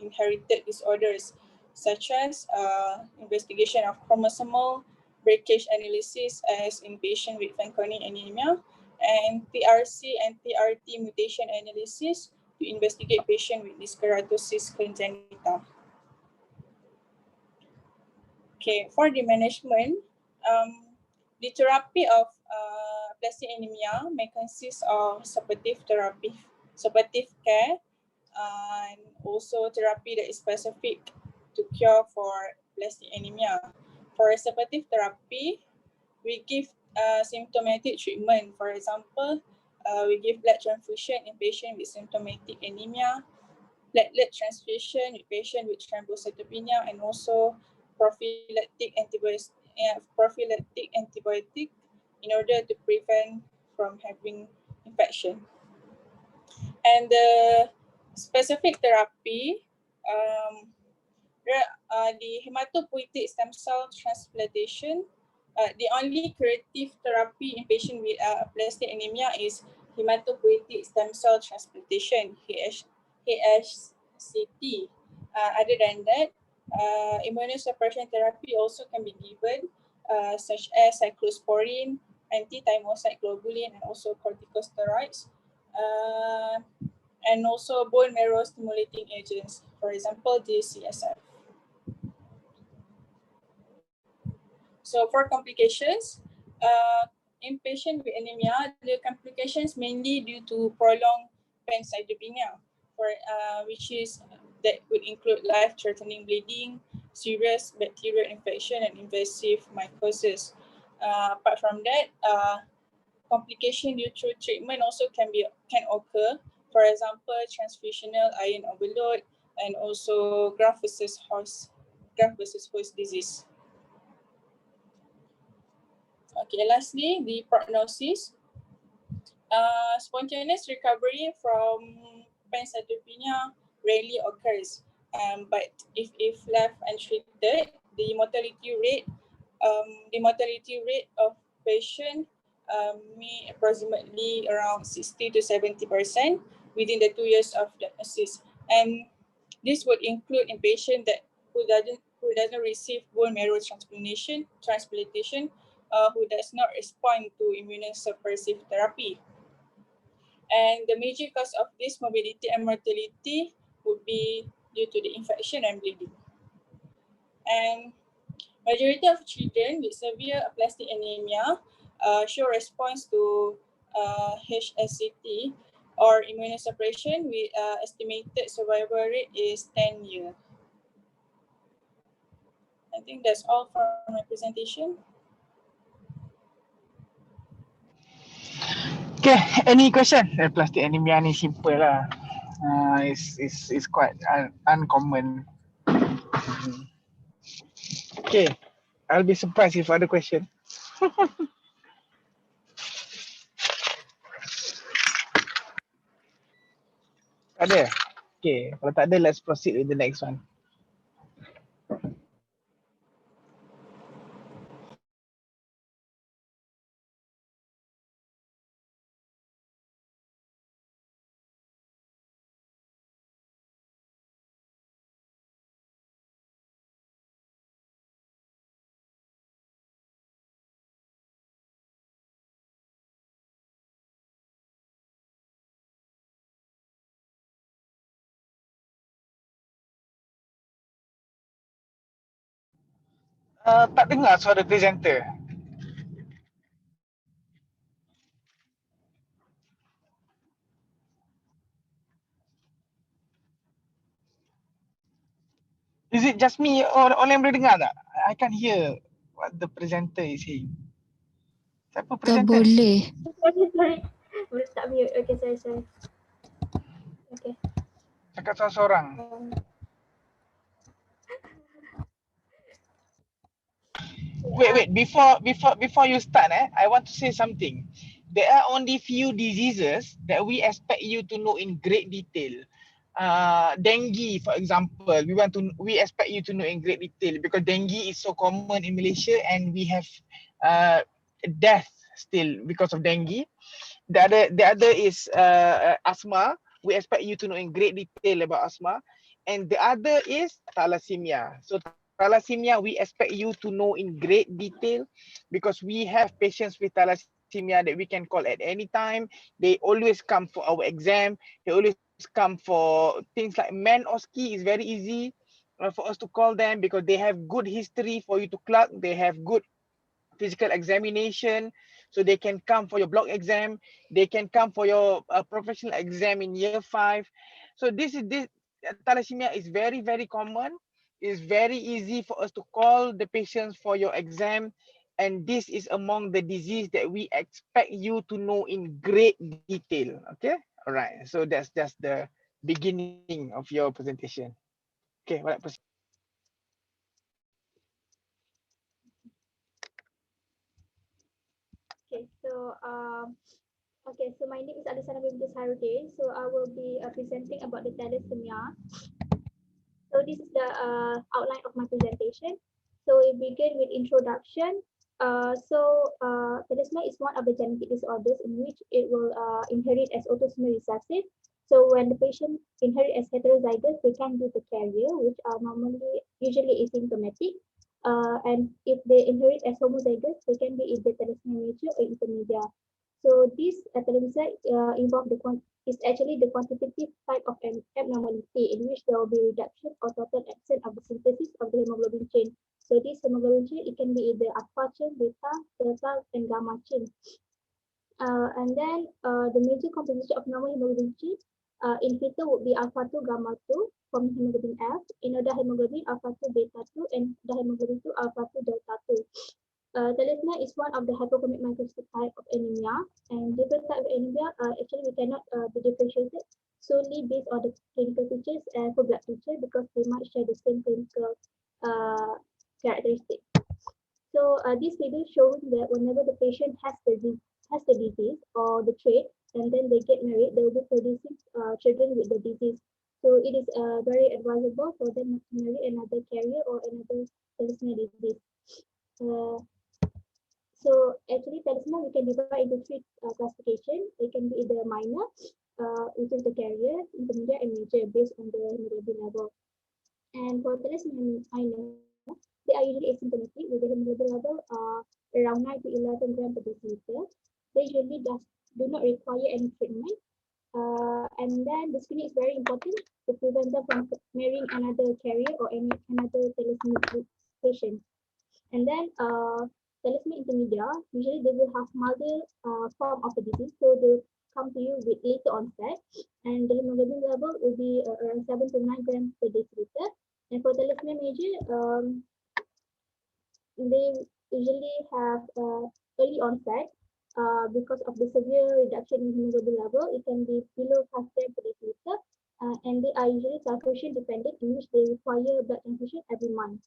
inherited disorders, such as investigation of chromosomal breakage analysis as in patient with Fanconi anemia, and PRC and PRT mutation analysis to investigate patient with dyskeratosis congenita. Okay, for the management, the therapy of aplastic anemia may consist of supportive care, and also therapy that is specific to cure for aplastic anemia. For supportive therapy, we give symptomatic treatment. For example, we give blood transfusion in patient with symptomatic anemia, platelet transfusion with patient with thrombocytopenia, and also prophylactic antibiotic in order to prevent from having infection. And the specific therapy, the hematopoietic stem cell transplantation. The only curative therapy in patient with aplastic anemia is hematopoietic stem cell transplantation, HSCT. Other than that, immunosuppression therapy also can be given, such as cyclosporine, anti-thymocyte globulin, and also corticosteroids. And also bone marrow stimulating agents, for example, GCSF. So for complications, in patient with anemia, the complications mainly due to prolonged pancytopenia, which is that would include life-threatening bleeding, serious bacterial infection, and invasive mycosis. Apart from that, complication due to treatment also can occur. For example, transfusional iron overload, and also graft versus host disease. Okay, lastly, the prognosis. Spontaneous recovery from pancytopenia rarely occurs, but if left untreated, the mortality rate of patient may approximately around 60 to 70% within the 2 years of diagnosis, and this would include in patient that who doesn't receive bone marrow transplantation, who does not respond to immunosuppressive therapy. And the major cause of this morbidity and mortality would be due to the infection and bleeding. And majority of children with severe aplastic anemia show response to HSCT or immunosuppression with estimated survival rate is 10 years. I think that's all for my presentation. Okay, any question? Plastic anemia ni simple lah. It's quite uncommon. Okay, I'll be surprised if ada question. Tak ada? Okay, kalau tak ada, let's proceed with the next one. Tak dengar suara presenter. Is it just me or orang boleh dengar tak? I can't hear what the presenter is saying. Siapa Tak presenter? boleh. Sorry. Boleh tak mute. Okay, sorry. Okay. Cakap seorang-seorang. Wait. Before you start, I want to say something. There are only few diseases that we expect you to know in great detail. Dengue, for example, we expect you to know in great detail because dengue is so common in Malaysia and we have death still because of dengue. The other is asthma. We expect you to know in great detail about asthma. And the other is thalassemia. So thalassemia, we expect you to know in great detail because we have patients with thalassemia that we can call at any time. They always come for our exam. They always come for things like Manosky is very easy for us to call them because they have good history for you to clock. They have good physical examination, so they can come for your block exam, they can come for your professional exam in year 5. So this thalassemia is very common. It's very easy for us to call the patients for your exam, and this is among the disease that we expect you to know in great detail. Okay, all right, so that's just the beginning of your presentation. Okay, all right, proceed. Okay, so my name is Alisana Bimtis Harude. So I will be presenting about the thalassemia. So this is the outline of my presentation. So we begin with introduction. Thalassemia is one of the genetic disorders in which it will inherit as autosomal recessive. So when the patient inherit as heterozygous, they can be the carrier, which are usually asymptomatic. And if they inherit as homozygous, they can be either thalassemia major or intermedia. So this thalassemia involve is actually the quantitative type of an abnormality in which there will be reduction or total absence of the synthesis of the hemoglobin chain. So this hemoglobin chain, it can be either alpha chain, beta, delta, and gamma chain. And then the major composition of normal hemoglobin chain in fetal would be alpha 2, gamma 2 from hemoglobin F, in other hemoglobin alpha 2, beta 2, and the hemoglobin 2, alpha 2, delta 2. Thalassemia is one of the hypochromic microscopic type of anemia, and different type of anemia actually we cannot be differentiated solely based on the clinical features and for blood feature because they might share the same clinical characteristic. So this figure shows that whenever the patient has the disease or the trait, and then they get married, they will be producing children with the disease. So it is very advisable for them not to marry another carrier or another thalassemia disease. Uh, so actually thalassemia we can divide into three classification. It can be either minor, which is the carrier, intermediate, and major based on the hemoglobin level. And for thalassemia minor, they are usually asymptomatic with the hemoglobin level around 9 to 11 gram per deciliter. They usually do not require any treatment. And then the screening is very important to prevent them from marrying another carrier or another thalassemia patient. And then thalassemia intermedia, usually they will have milder form of the disease, so they'll come to you with later onset, and the hemoglobin level will be around 7 to 9 grams per deciliter. And for thalassemia major, they usually have early onset because of the severe reduction in hemoglobin level. It can be below 5 grams per deciliter, and they are usually transfusion dependent, in which they require blood transfusion every month.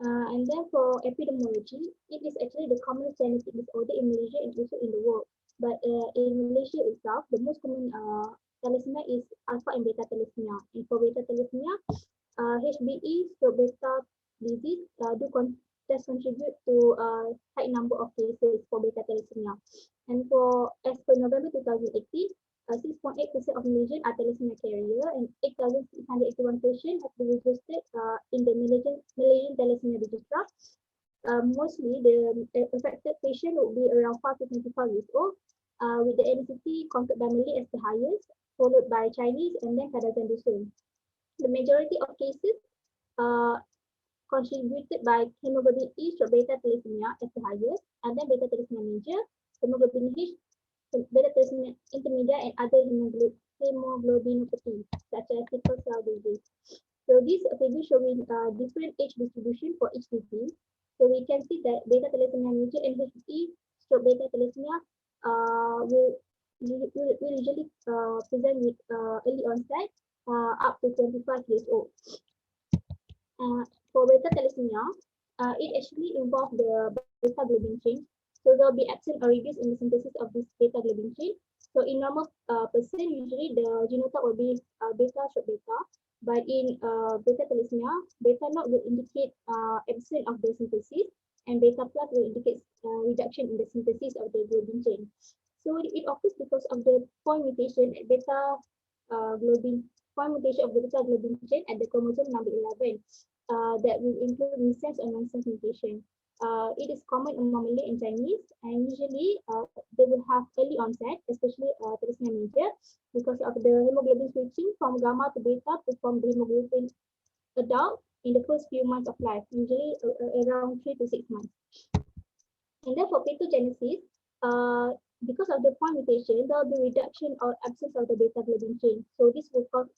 And then for epidemiology, it is actually the commonest genetic disorder in Malaysia and also in the world. But in Malaysia itself, the most common thalassemia is alpha and beta thalassemia. And for beta thalassemia, HBE, so beta disease, does contribute to a high number of cases for beta thalassemia. And for as per November 2018, 6.8% of Malaysians are thalassemia carrier, and 8,681 patients have been registered in the Malaysian thalassemia register. Mostly, the affected patient will be around 5 to 25 years old, with the ethnicity conquered by Malay as the highest, followed by Chinese, and then Kadazan Dusun. The majority of cases uh, contributed by hemoglobin E stroke beta thalassemia as the highest, and then beta thalassemia major, hemoglobin H, beta thalassemia intermediate, and other hemoglobinopathy such as sickle cell disease. So these figures showing different age distribution for each disease. So we can see that beta thalassemia major and HE stroke beta thalassemia will usually present with early onset up to 25 years old. For beta thalassemia, it actually involves the beta globin chain. So there will be absent or reduced in the synthesis of this beta globin chain. So in normal person, usually the genotype will be beta stroke beta. But in beta thalassemia, beta naught will indicate absence of the synthesis, and beta plus will indicate reduction in the synthesis of the globin chain. So it occurs because of the point mutation at beta globin point mutation of the beta globin chain at the chromosome number 11 that will include missense or nonsense mutation. It is common among Malay and Chinese, and usually they will have early onset, especially thalassemia major, because of the hemoglobin switching from gamma to beta to form the hemoglobin adult in the first few months of life, usually around 3 to 6 months. And then for pathogenesis, because of the point mutation, there will be reduction or absence of the beta globin chain. So this will cause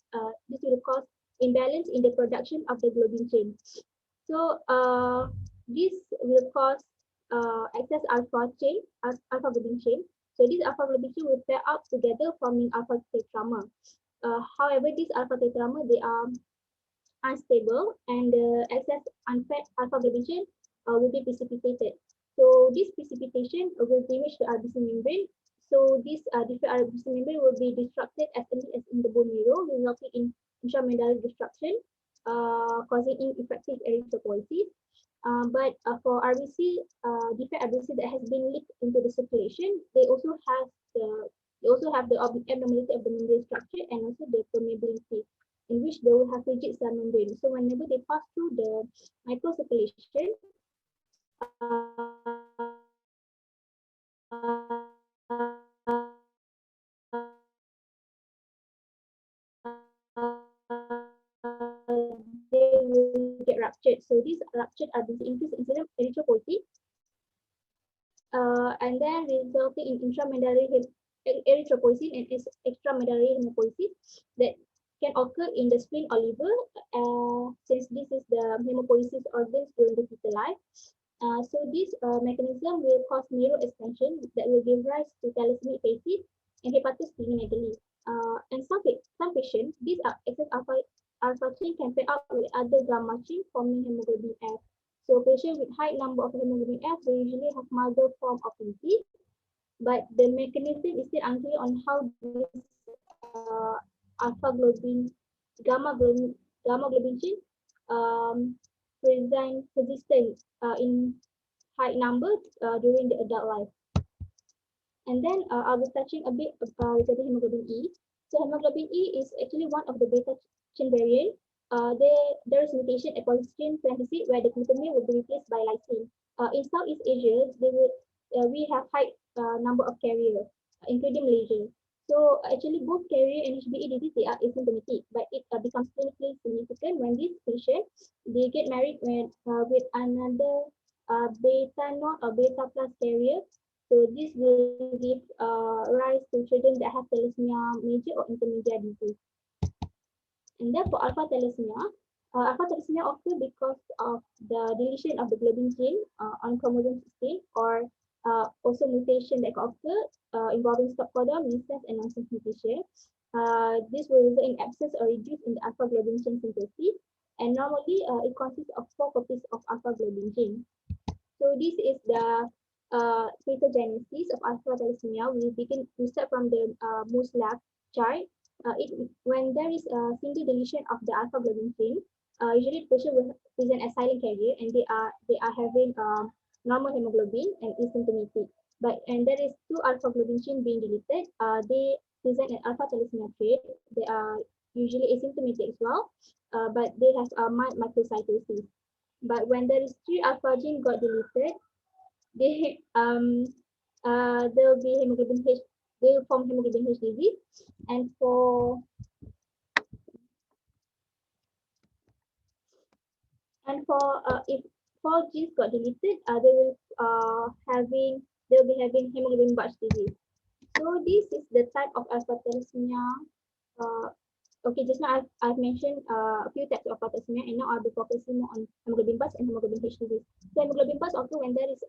imbalance in the production of the globin chain. So this will cause excess alpha globin chain. So this alpha globin chain will pair up together forming alpha tetramer. However, these alpha tetramer, they are unstable, and the excess unfed alpha globin chain will be precipitated. So this precipitation will damage the RBC membrane. So this defect RBC membrane will be destructed as early as in the bone marrow, resulting in intramedullary destruction, causing ineffective erythropoiesis. But for RBC, defect RBC that has been leaked into the circulation, they also have the abnormality of the membrane structure and also the permeability, in which they will have rigid cell membrane. So whenever they pass through the microcirculation, they will get ruptured. So these ruptured RBC increase the incidence of erythropoiesis, and then resulting in intramedullary erythropoiesis and extramedullary hematopoiesis that can occur in the spleen or liver, since this is the hematopoiesis organs during the fetal life. So this mechanism will cause narrow expansion that will give rise to thalassemia hepatis and hepatosplenomegaly. And some patients, these are excess alpha chain can pair up with other gamma chain forming hemoglobin F. So patients with high number of hemoglobin F, they usually have milder form of disease, but the mechanism is still unclear on how this alpha globin gamma globin chain present persistent in high number during the adult life. And then I'll be touching a bit regarding hemoglobin E. So hemoglobin E is actually one of the beta chain variant. There is mutation at polystyrene 26 where the glutamate will be replaced by lysine. In Southeast Asia, we have high number of carriers, including Malaysia. So actually, both carrier and HBE disease they are asymptomatic, but it becomes clinically significant when these patients they get married with another beta not or beta plus carrier. So this will give rise to children that have thalassemia major or intermediate disease. And then for alpha thalassemia occur because of the deletion of the globin gene on chromosome 16 or also mutation that can occur involving stop codon, missense, and nonsense mutation. This will result in absence or reduce in the alpha globin chain synthesis. And normally it consists of 4 copies of alpha globin gene. So this is the pathogenesis of alpha thalassemia. We start from the most left chart. When there is a single deletion of the alpha globin gene, usually the patient will present as silent carrier and they are having normal hemoglobin and asymptomatic. And there is 2 alpha globin gene being deleted. They present an alpha thalassemia trait. They are usually asymptomatic as well, but they have a mild microcytosis. But when there is 3 alpha gene got deleted, they there will be hemoglobin H. They will form hemoglobin H disease, and for if 4 genes got deleted, they will be having hemoglobin Barch disease. So this is the type of alpha thalassemia. Uh, Okay, just now I've mentioned a few types of thalassemia, and now I'll be focusing more on hemoglobin plus and hemoglobin H disease. So hemoglobin plus occur when there is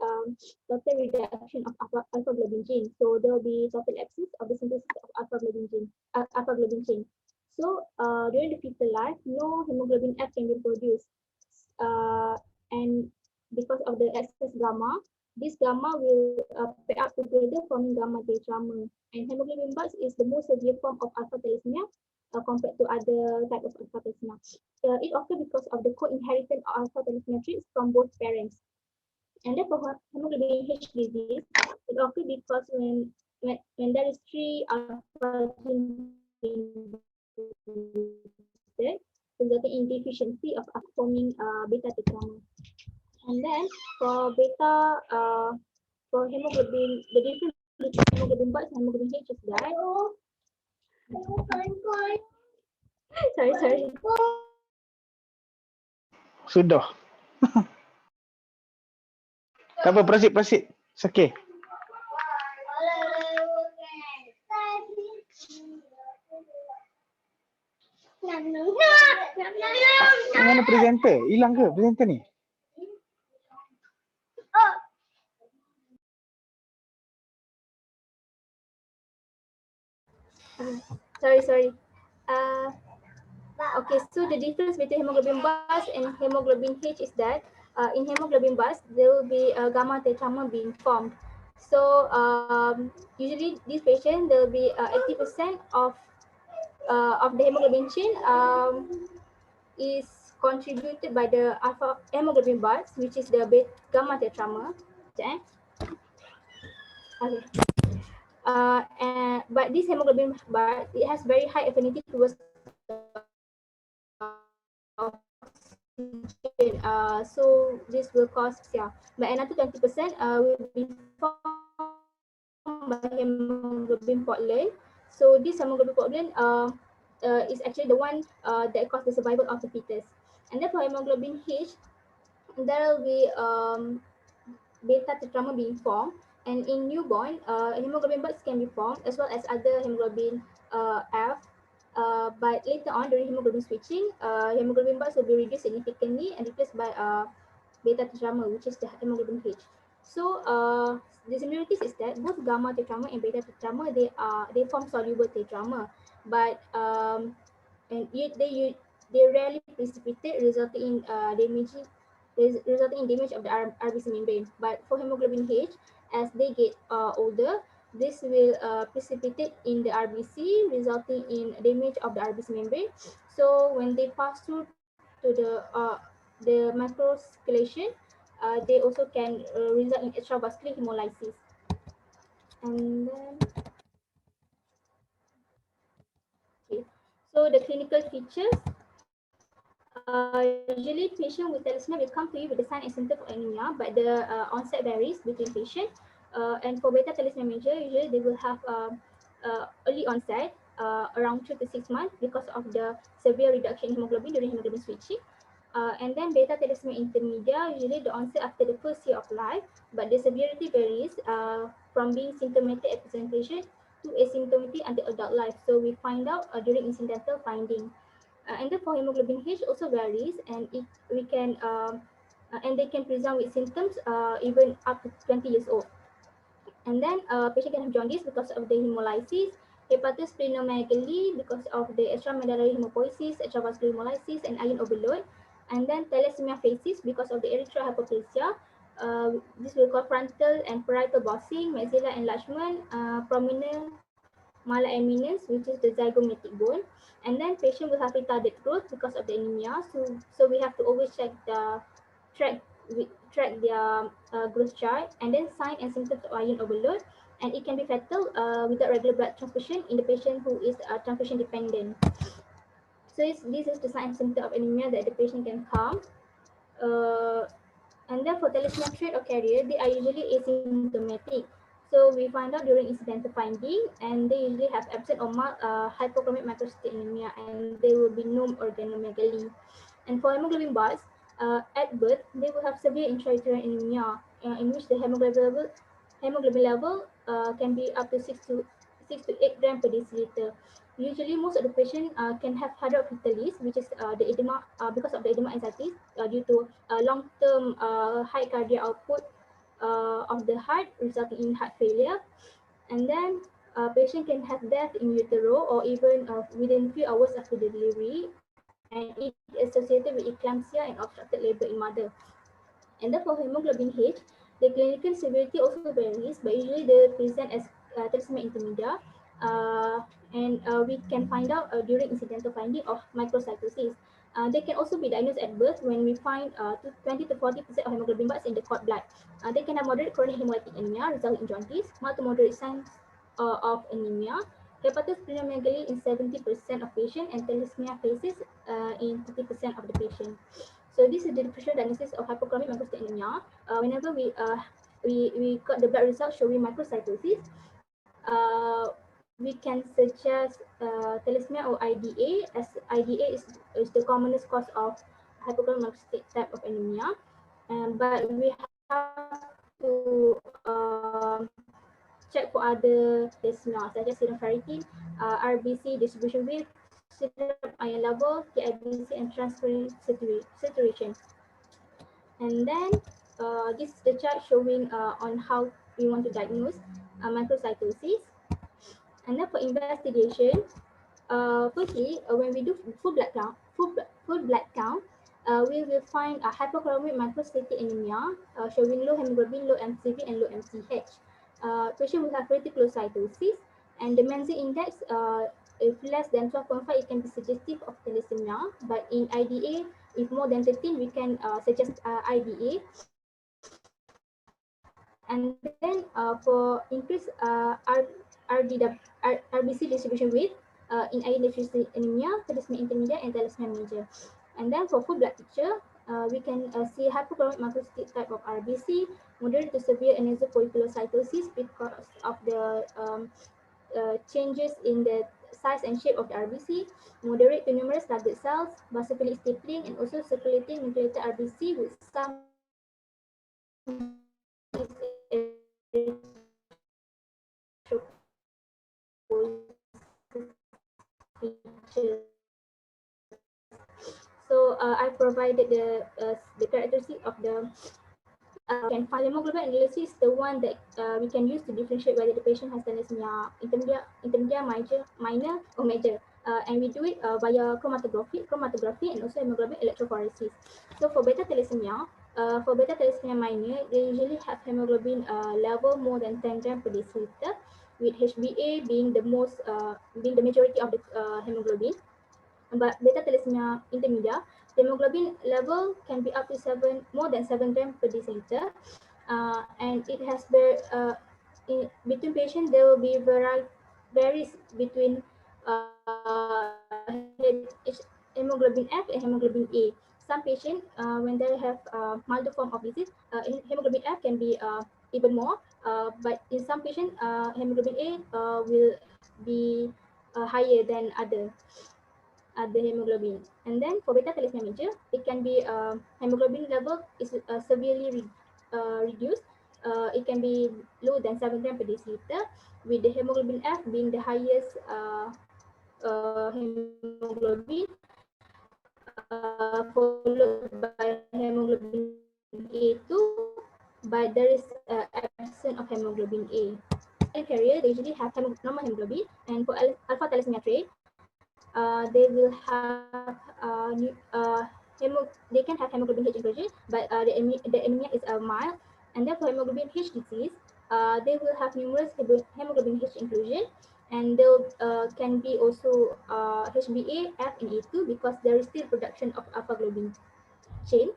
total reduction of alpha globin gene. So there will be total absence of the synthesis of alpha globin chain. So during the fetal life, no hemoglobin F can be produced, and because of the excess gamma, this gamma will pair up together forming gamma tetramer. And hemoglobin Barch is the most severe form of alpha thalassemia compared to other type of alpha thalassemia. It occurs because of the co-inheritance of alpha thalassemia traits from both parents. And then for hemoglobin H disease, it occurs because when there is 3 alpha gene resulting in deficiency of forming beta tetramer. And then for hemoglobin, the difference between hemoglobin Barch and hemoglobin H is that sorry. Sudah. Tak apa, proceed. It's okay. Mana presenter? Hilang ke presenter ni? Sorry. Okay, so the difference between hemoglobin Barch and hemoglobin H is that in hemoglobin Barch there will be a gamma tetramer being formed. So usually these patients there will be 80% of the hemoglobin chain is contributed by the alpha hemoglobin Barch, which is the gamma tetramer. Okay. But this hemoglobin Barch it has very high affinity towards oxygen. So this will cause but another 20% will be formed by hemoglobin Portland. So this hemoglobin Portland is actually the one that causes the survival of the fetus. And then for hemoglobin H, there will be beta tetramer being formed. And in newborn, hemoglobin Barch can be formed as well as other hemoglobin F. But later on, during hemoglobin switching, hemoglobin Barch will be reduced significantly and replaced by beta tetramer, which is the hemoglobin H. So the similarities is that both gamma tetramer and beta tetramer they form soluble tetramer, but and they rarely precipitate, resulting in damage of the RBC membrane. But for hemoglobin H, as they get older, This will precipitate in the RBC, resulting in damage of the RBC membrane. So when they pass through to the microcirculation, they also can result in extravascular hemolysis. And then, okay, so the clinical features. Usually, patient with thalassemia will come to you with the sign and symptom of anemia, but the onset varies between patient. And for beta thalassemia major, usually they will have early onset, around 2 to 6 months, because of the severe reduction in hemoglobin during hemoglobin switching. And then beta thalassemia intermedia, usually the onset after the first year of life, but the severity varies from being symptomatic at presentation to asymptomatic until adult life. So we find out during incidental finding. And then for hemoglobin H also varies, and it we can and they can present with symptoms even up to 20 years old. And then patient can have jaundice because of the hemolysis, hepatosplenomegaly because of the extramedullary hemopoiesis, extravascular hemolysis, and iron overload. And then thalassemia phasis because of the erythroid hyperplasia. This will cause frontal and parietal bossing, maxilla enlargement, prominent mala eminence, which is the zygomatic bone. And then patient will have retarded growth because of the anemia. So we have to always track track their growth chart, and then sign and symptoms of iron overload. And it can be fatal without regular blood transfusion in the patient who is transfusion dependent. So this is the sign and symptom of anemia that the patient can come. Uh, and then for thalassemia trait or carrier, they are usually asymptomatic. So we find out during incidental finding, and they usually have absent or mild hypochromic microcytic anemia, and there will be no organomegaly. And for hemoglobin bars, at birth, they will have severe intrauterine anemia, in which the hemoglobin level can be up to 6 to 8 gram per deciliter. Usually, most of the patient can have hydrocephalus, which is the edema because of the edema anxieties due to long-term high cardiac output of the heart, resulting in heart failure. And then patient can have death in utero or even within few hours after the delivery, and it is associated with eclampsia and obstructed labor in mother. And then for hemoglobin H, the clinical severity also varies, but usually they present as thalassemia intermedia. Uh, and we can find out during incidental finding of microcytosis. They can also be diagnosed at birth when we find 20 to 40% of hemoglobin buds in the cord blood. They can have moderate chronic hemolytic anemia, resulting in jaundice, mild to moderate signs of anemia, hepatosplenomegaly in 70% of patients, and thalassemia phasis in 30% of the patient. So this is the differential diagnosis of hypochromic microcytic anemia. Whenever we got the blood results showing microcytosis, we can suggest thalassemia or IDA, as IDA is the commonest cause of hypochromic microcytic type of anemia. But we have to check for other thalassemia such as serum ferritin, RBC distribution width, serum iron level, TIBC, and transferrin saturation. And then this is the chart showing on how we want to diagnose microcytosis. And then for investigation, firstly, when we do full blood count, we will find a hypochromic microcytic anemia showing low hemoglobin, low MCV, and low MCH. Patient will have reticulocytosis, and the Menzi index, if less than 12.5, it can be suggestive of thalassemia. But in IDA, if more than 13, we can suggest IDA. And then for increased RBC distribution width in iron deficiency anemia, thalassemia intermediate, and thalassemia major. And then for full blood picture, we can see hypochromic microcytic type of RBC, moderate to severe aneuploidy because of the changes in the size and shape of the RBC, moderate to numerous target cells, basophilic stippling, and also circulating nucleated RBC with some So I provided the characteristic of the can find hemoglobin analysis, the one that we can use to differentiate whether the patient has thalassemia intermediate, major, minor, or major. And we do it via chromatography, and also hemoglobin electrophoresis. So for beta thalassemia minor, they usually have hemoglobin level more than 10 gram per deciliter. with HbA being the majority of the hemoglobin. But beta thalassemia intermedia, the hemoglobin level can be up to more than 7 grams per deciliter, and it has between patients there will be varies between hemoglobin F and hemoglobin A. Some patients, when they have milder form of disease, hemoglobin F can be even more, but in some patients, hemoglobin A will be higher than other hemoglobin. And then for beta thalassemia major, it can be hemoglobin level is severely reduced. It can be lower than 7 grams per deciliter, with the hemoglobin F being the highest hemoglobin, followed by hemoglobin A2, but there is absence of hemoglobin A. And carrier, they usually have normal hemoglobin, and for alpha thalassemia trait, they will have they can have hemoglobin H inclusion, but the anemia is mild. And then for hemoglobin H disease, they will have numerous hemoglobin H inclusion, and they can be also HbA, F, and A2 because there is still production of alpha globin chain.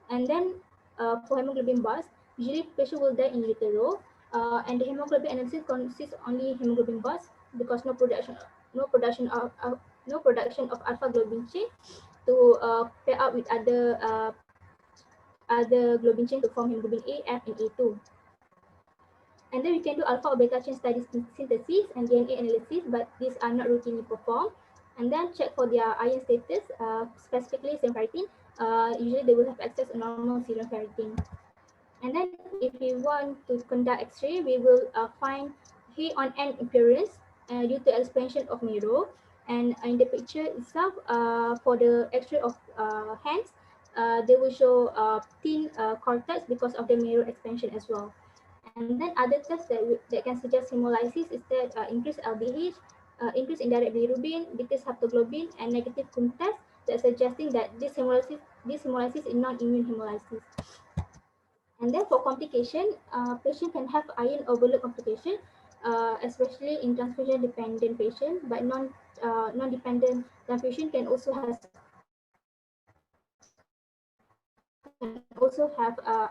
And then for hemoglobin bars, usually patient will die in utero, and the hemoglobin analysis consists only hemoglobin bars because no production of no production of alpha globin chain to pair up with other globin chain to form hemoglobin A, F, and A2. And then we can do alpha or beta chain study synthesis and DNA analysis, but these are not routinely performed. And then check for their iron status, specifically serum ferritin. Usually they will have access to normal serum ferritin. And then if we want to conduct X-ray, we will find hair on end appearance due to expansion of marrow. And in the picture itself, for the X-ray of hands, they will show thin cortex because of the marrow expansion as well. And then other tests that can suggest hemolysis is that increased LDH, increase in direct bilirubin, decreased haptoglobin, and negative Kuhn test that suggesting that this hemolysis is non-immune hemolysis. And then for complication, patient can have iron overload complication, especially in transfusion dependent patient, but non-dependent transfusion can also have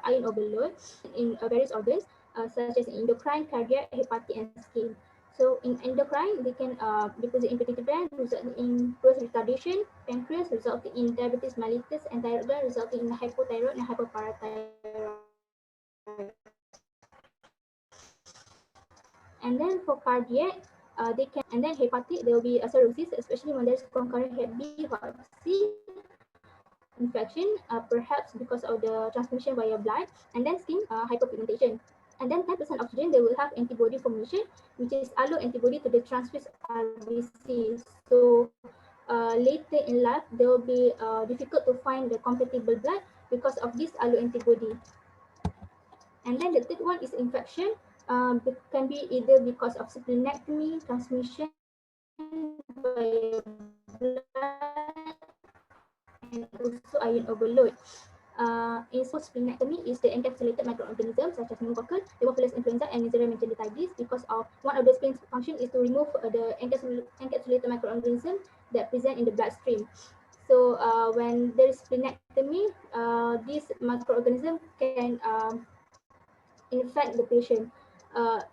iron overload in various organs, such as endocrine, cardiac, hepatic, and skin. So in endocrine, they can deposit in pituitary gland, resulting in growth retardation, pancreas resulting in diabetes mellitus, and thyroid gland resulting in hypothyroid and hypoparathyroidism. And then for cardiac, and then hepatic, there will be a cirrhosis, especially when there's concurrent Hep B, Hep C infection, perhaps because of the transmission via blood, and then skin hyperpigmentation. And then 10% of children, they will have antibody formation, which is allo antibody to the transfused RBC. So later in life, they will be difficult to find the compatible blood because of this allo antibody. And then the third one is infection. Can be either because of splenectomy, transmission via blood, and also iron overload. In small splenectomy is the encapsulated microorganisms such as pneumococcal, Haemophilus influenza, and Neisseria meningitidis, because of one of the spleen function is to remove the encapsulated microorganism that present in the bloodstream. So when there is splenectomy, this microorganism can infect the patient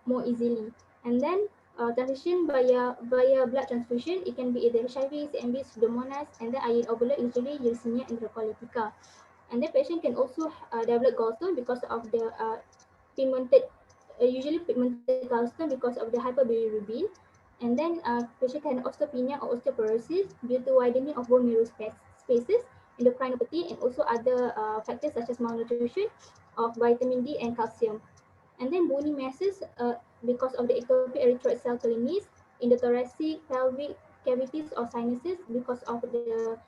more easily. And then transfusion via blood transfusion, it can be either HIV, CMV, Pseudomonas, and then iron overload, usually uremia enterocolytica. And the patient can also develop gallstone because of the usually pigmented gallstone because of the hyperbilirubin. And then patient can have osteopenia or osteoporosis due to widening of bone marrow spaces, endocrinopathy, and also other factors such as malnutrition of vitamin D and calcium. And then bony masses because of the ectopy erythroid cell colonies in the thoracic, pelvic cavities or sinuses because of the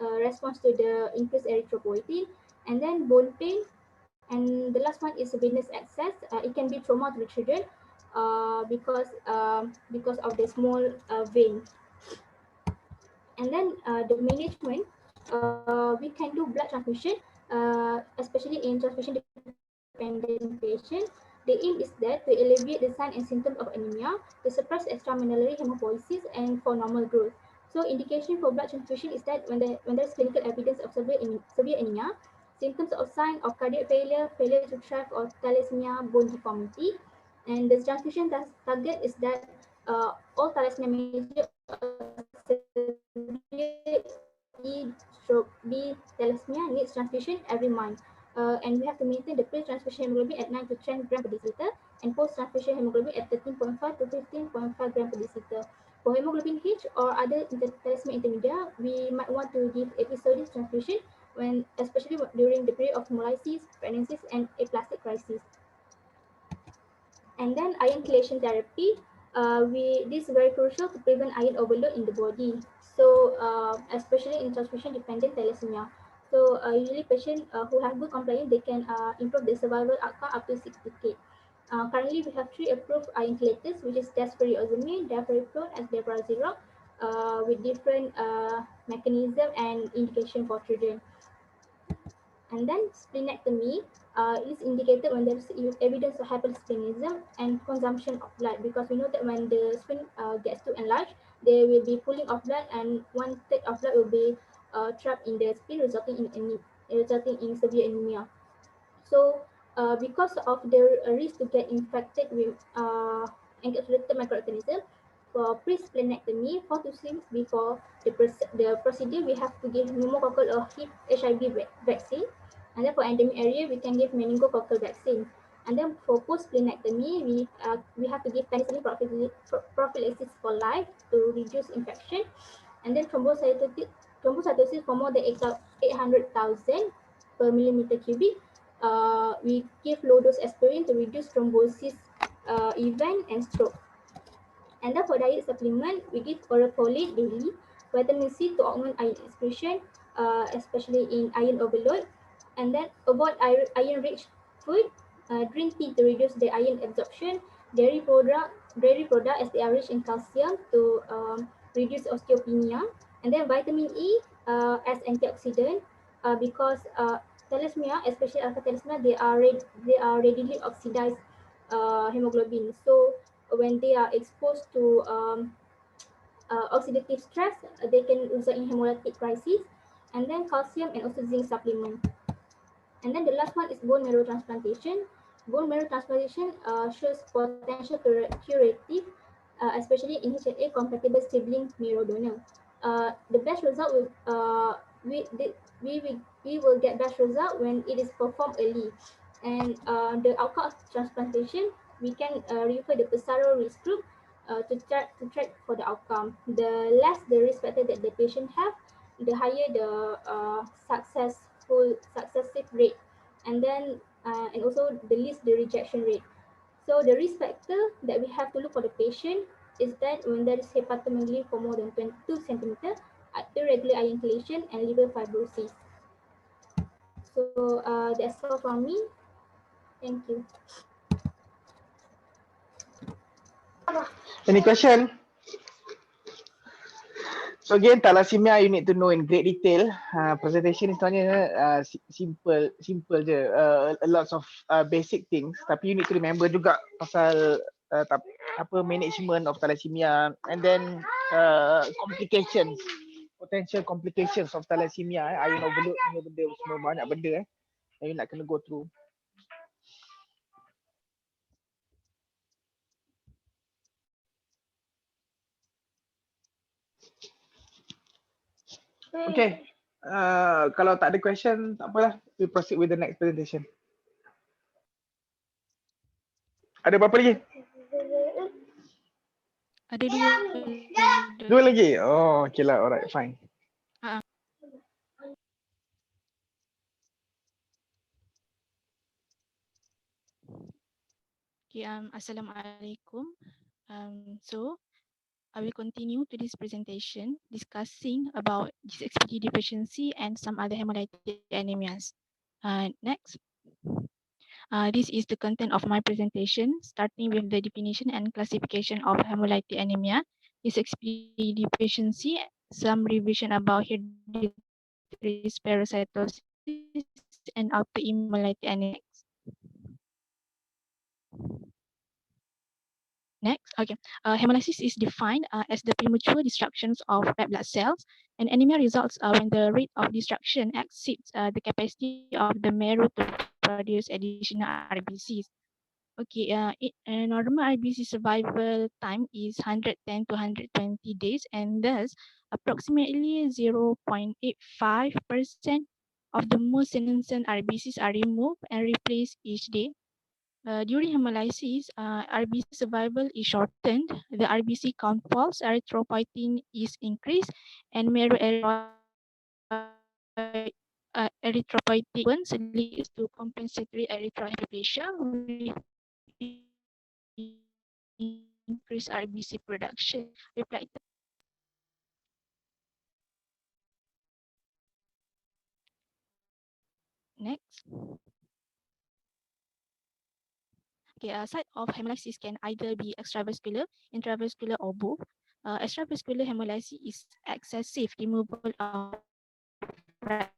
response to the increased erythropoietin. And then bone pain. And the last one is venous access. It can be trauma to the children because of the small vein. And then the management, we can do blood transfusion, especially in transfusion dependent patients. The aim is that to alleviate the signs and symptoms of anemia, to suppress extramedullary hemopoiesis, and for normal growth. So indication for blood transfusion is that when there's clinical evidence of severe anemia, symptoms of sign of cardiac failure, failure to thrive, or thalassemia, bone deformity. And the transfusion target is that all thalassemia major or severe E/B thalassemia needs transfusion every month. And we have to maintain the pre-transfusion hemoglobin at 9 to 10 gram per deciliter and post-transfusion hemoglobin at 13.5 to 15.5 gram per deciliter. For hemoglobin H or other thalassemia intermedia, we might want to give episodic transfusion when, especially during the period of hemolysis, pregnancies, and aplastic crisis. And then iron chelation therapy, this is very crucial to prevent iron overload in the body. So especially in transfusion dependent thalassemia. So usually patients who have good compliance, they can improve their survival outcome up to 6 decades. Currently, we have 3 approved iron chelators, which is desferrioxamine, deferriprone, and lebrozil, with different mechanism and indication for children. And then splenectomy is indicated when there is evidence of hypersplenism and consumption of blood, because we know that when the spleen gets too enlarged, there will be pooling of blood, and 1/3 of blood will be trapped in the spleen, resulting in severe anemia. So, because of the risk to get infected with encapsulated microorganism, for pre-splenectomy, 4 to 6 weeks before the procedure, we have to give pneumococcal or HIV vaccine. And then for endemic area, we can give meningococcal vaccine. And then for post-splenectomy, we have to give penicillin prophylaxis for life to reduce infection. And then thrombocytosis for more than 800,000 per millimeter cubic. We give low dose aspirin to reduce thrombosis event and stroke. And then for diet supplement, we give oral folate daily, vitamin C to augment iron excretion, especially in iron overload. And then avoid iron-rich food, drink tea to reduce the iron absorption, dairy product as they are rich in calcium to reduce osteopenia. And then vitamin E as antioxidant, because thalassemia, especially alpha thalassemia, they are readily oxidized hemoglobin. So when they are exposed to oxidative stress, they can result in hemolytic crisis. And then calcium and also zinc supplement. And then the last one is bone marrow transplantation. Bone marrow transplantation shows potential curative, especially in HLA compatible sibling marrow donor. The best result will we will get best result when it is performed early. And the outcome of transplantation, we can refer the Pesaro risk group to track for the outcome. The less the risk factor that the patient have, the higher the successive rate, and then and also the least the rejection rate. So the risk factor that we have to look for the patient is that when there is hepatomegaly for more than 22 centimeter, irregular iron chelation, and liver fibrosis. So that's all from me. Thank you. Any question? So again, thalassemia you need to know in great detail. Presentation ni sebenarnya simple je. A lots of basic things. Tapi you need to remember juga pasal management of thalassemia, and then complications, potential complications of thalassemia. Iron overload semua benda, semua banyak benda yang you nak kena go through. Okay. Kalau tak ada question, tak apalah. We proceed with the next presentation. Ada berapa lagi? Ada dua. Dua lagi? Oh, okay lah. Alright, fine. Okay, Assalamualaikum. So I will continue to this presentation discussing about GSXPD deficiency and some other hemolytic anemias. Next. This is the content of my presentation, starting with the definition and classification of hemolytic anemia, GSXPD deficiency, some revision about hereditary spherocytosis, and autoimmune hemolytic anemia. Next, okay. Hemolysis is defined as the premature destruction of red blood cells, and anemia results when the rate of destruction exceeds the capacity of the marrow to produce additional RBCs. Okay, normal RBC survival time is 110 to 120 days, and thus approximately 0.85% of the most senescent RBCs are removed and replaced each day. During hemolysis, RBC survival is shortened, the RBC count falls, erythropoietin is increased, and marrow erythropoietic sequence leads to compensatory erythrohypoplasia with increased RBC production. Reply next. Okay, a site of hemolysis can either be extravascular, intravascular, or both. Extravascular hemolysis is excessive removal of red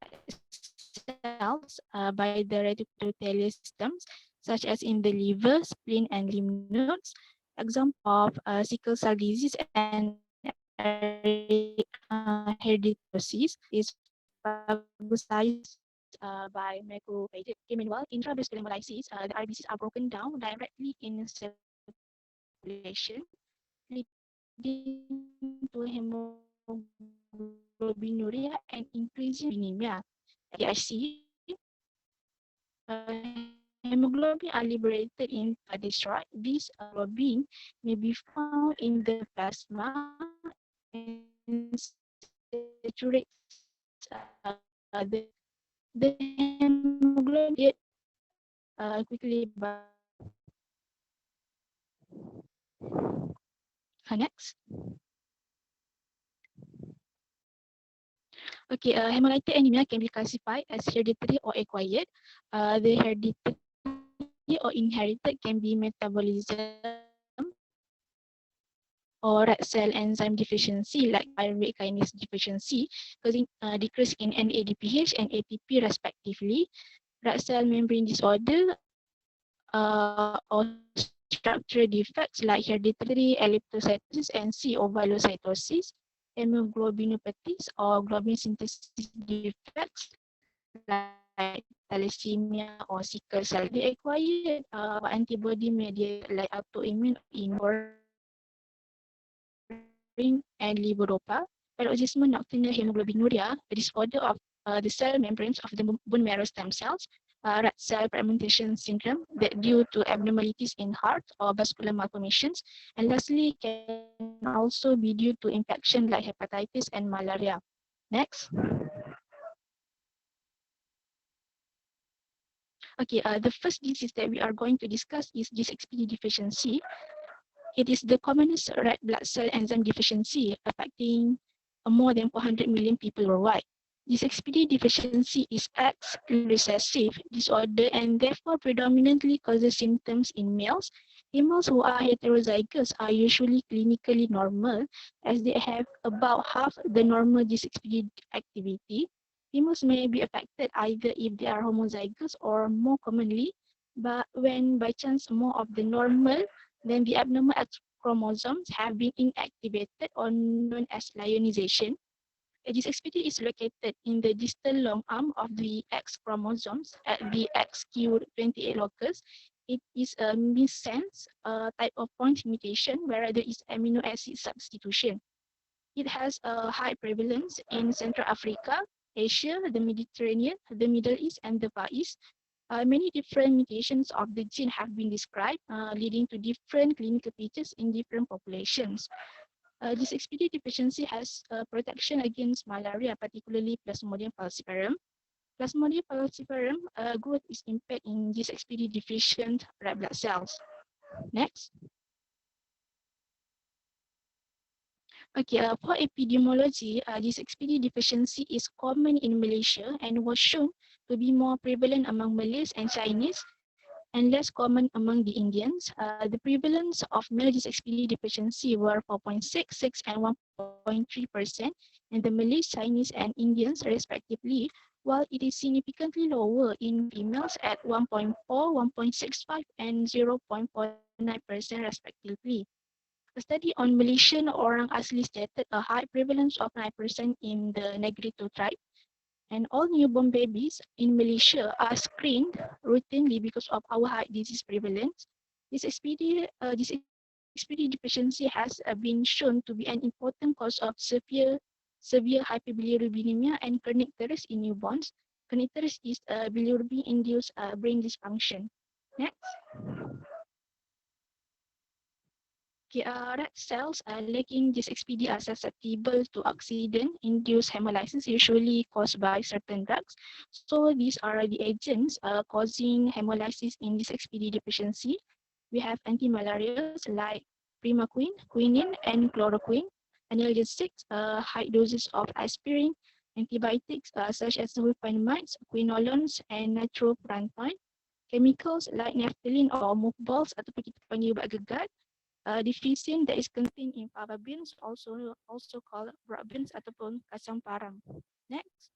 cells by the reticuloendothelial systems, such as in the liver, spleen, and lymph nodes. Example of sickle cell disease and hereditary angioedema is phagocytosis by macrophages. Okay, meanwhile, intravascular hemolysis, the RBCs are broken down directly in circulation, leading to hemoglobinuria and increasing hemoglobin anemia. AIC, hemoglobin are liberated in destroyed. This globin may be found in the plasma and saturates the hemoglobin quickly by next. Okay, hemolytic anemia can be classified as hereditary or acquired. The hereditary or inherited can be metabolism or red cell enzyme deficiency, like pyruvate kinase deficiency, causing decrease in NADPH and ATP respectively. Red cell membrane disorder or structural defects like hereditary eleptocytosis and C ovalocytosis, hemoglobinopathies or globin synthesis defects like thalassemia or sickle cell. They acquired antibody mediated like autoimmune or inborn and levodopa. Paroxysmal nocturnal hemoglobinuria, a disorder of the cell membranes of the bone marrow stem cells, red cell fragmentation syndrome that due to abnormalities in heart or vascular malformations, and lastly can also be due to infection like hepatitis and malaria. Next. Okay, the first disease that we are going to discuss is GSXPD deficiency. It is the commonest red blood cell enzyme deficiency affecting more than 400 million people worldwide. This XPD deficiency is X recessive disorder and therefore predominantly causes symptoms in males. Females who are heterozygous are usually clinically normal as they have about half the normal GSXPD activity. Females may be affected either if they are homozygous or more commonly, but when by chance more of the normal then the abnormal X chromosomes have been inactivated or known as lyonization. This XPD is located in the distal long arm of the X chromosomes at the XQ28 locus. It is a missense type of point mutation where there is amino acid substitution. It has a high prevalence in Central Africa, Asia, the Mediterranean, the Middle East, and the Far East. Many different mutations of the gene have been described, leading to different clinical features in different populations. This XPD deficiency has protection against malaria, particularly Plasmodium falciparum. Plasmodium falciparum growth is impaired in this XPD deficient red blood cells. Next. Okay, for epidemiology, this XPD deficiency is common in Malaysia and was shown to be more prevalent among Malays and Chinese and less common among the Indians. The prevalence of male XPD deficiency were 4.66 and 1.3% in the Malays, Chinese, and Indians respectively, while it is significantly lower in females at 1.4, 1.65, and 0.49% respectively. A study on Malaysian orang asli stated a high prevalence of 9% in the Negrito tribe, and all newborn babies in Malaysia are screened routinely because of our high disease prevalence. This XPD deficiency has been shown to be an important cause of severe hyperbilirubinemia and chronic thirst in newborns. Chronic thirst is bilirubin-induced brain dysfunction. Next. Red cells lacking this XPD are susceptible to oxidant-induced hemolysis, usually caused by certain drugs. So these are the agents causing hemolysis in this XPD deficiency. We have antimalarials like primaquine, quinine, and chloroquine, analgesics, high doses of aspirin, antibiotics such as sulfonamides, quinolones, and nitrofurantoin, chemicals like naphthalene or mothballs ataupun kita panggil ubat gegar, deficient that is contained in fava beans, also called broad beans ataupun kacang parang. Next.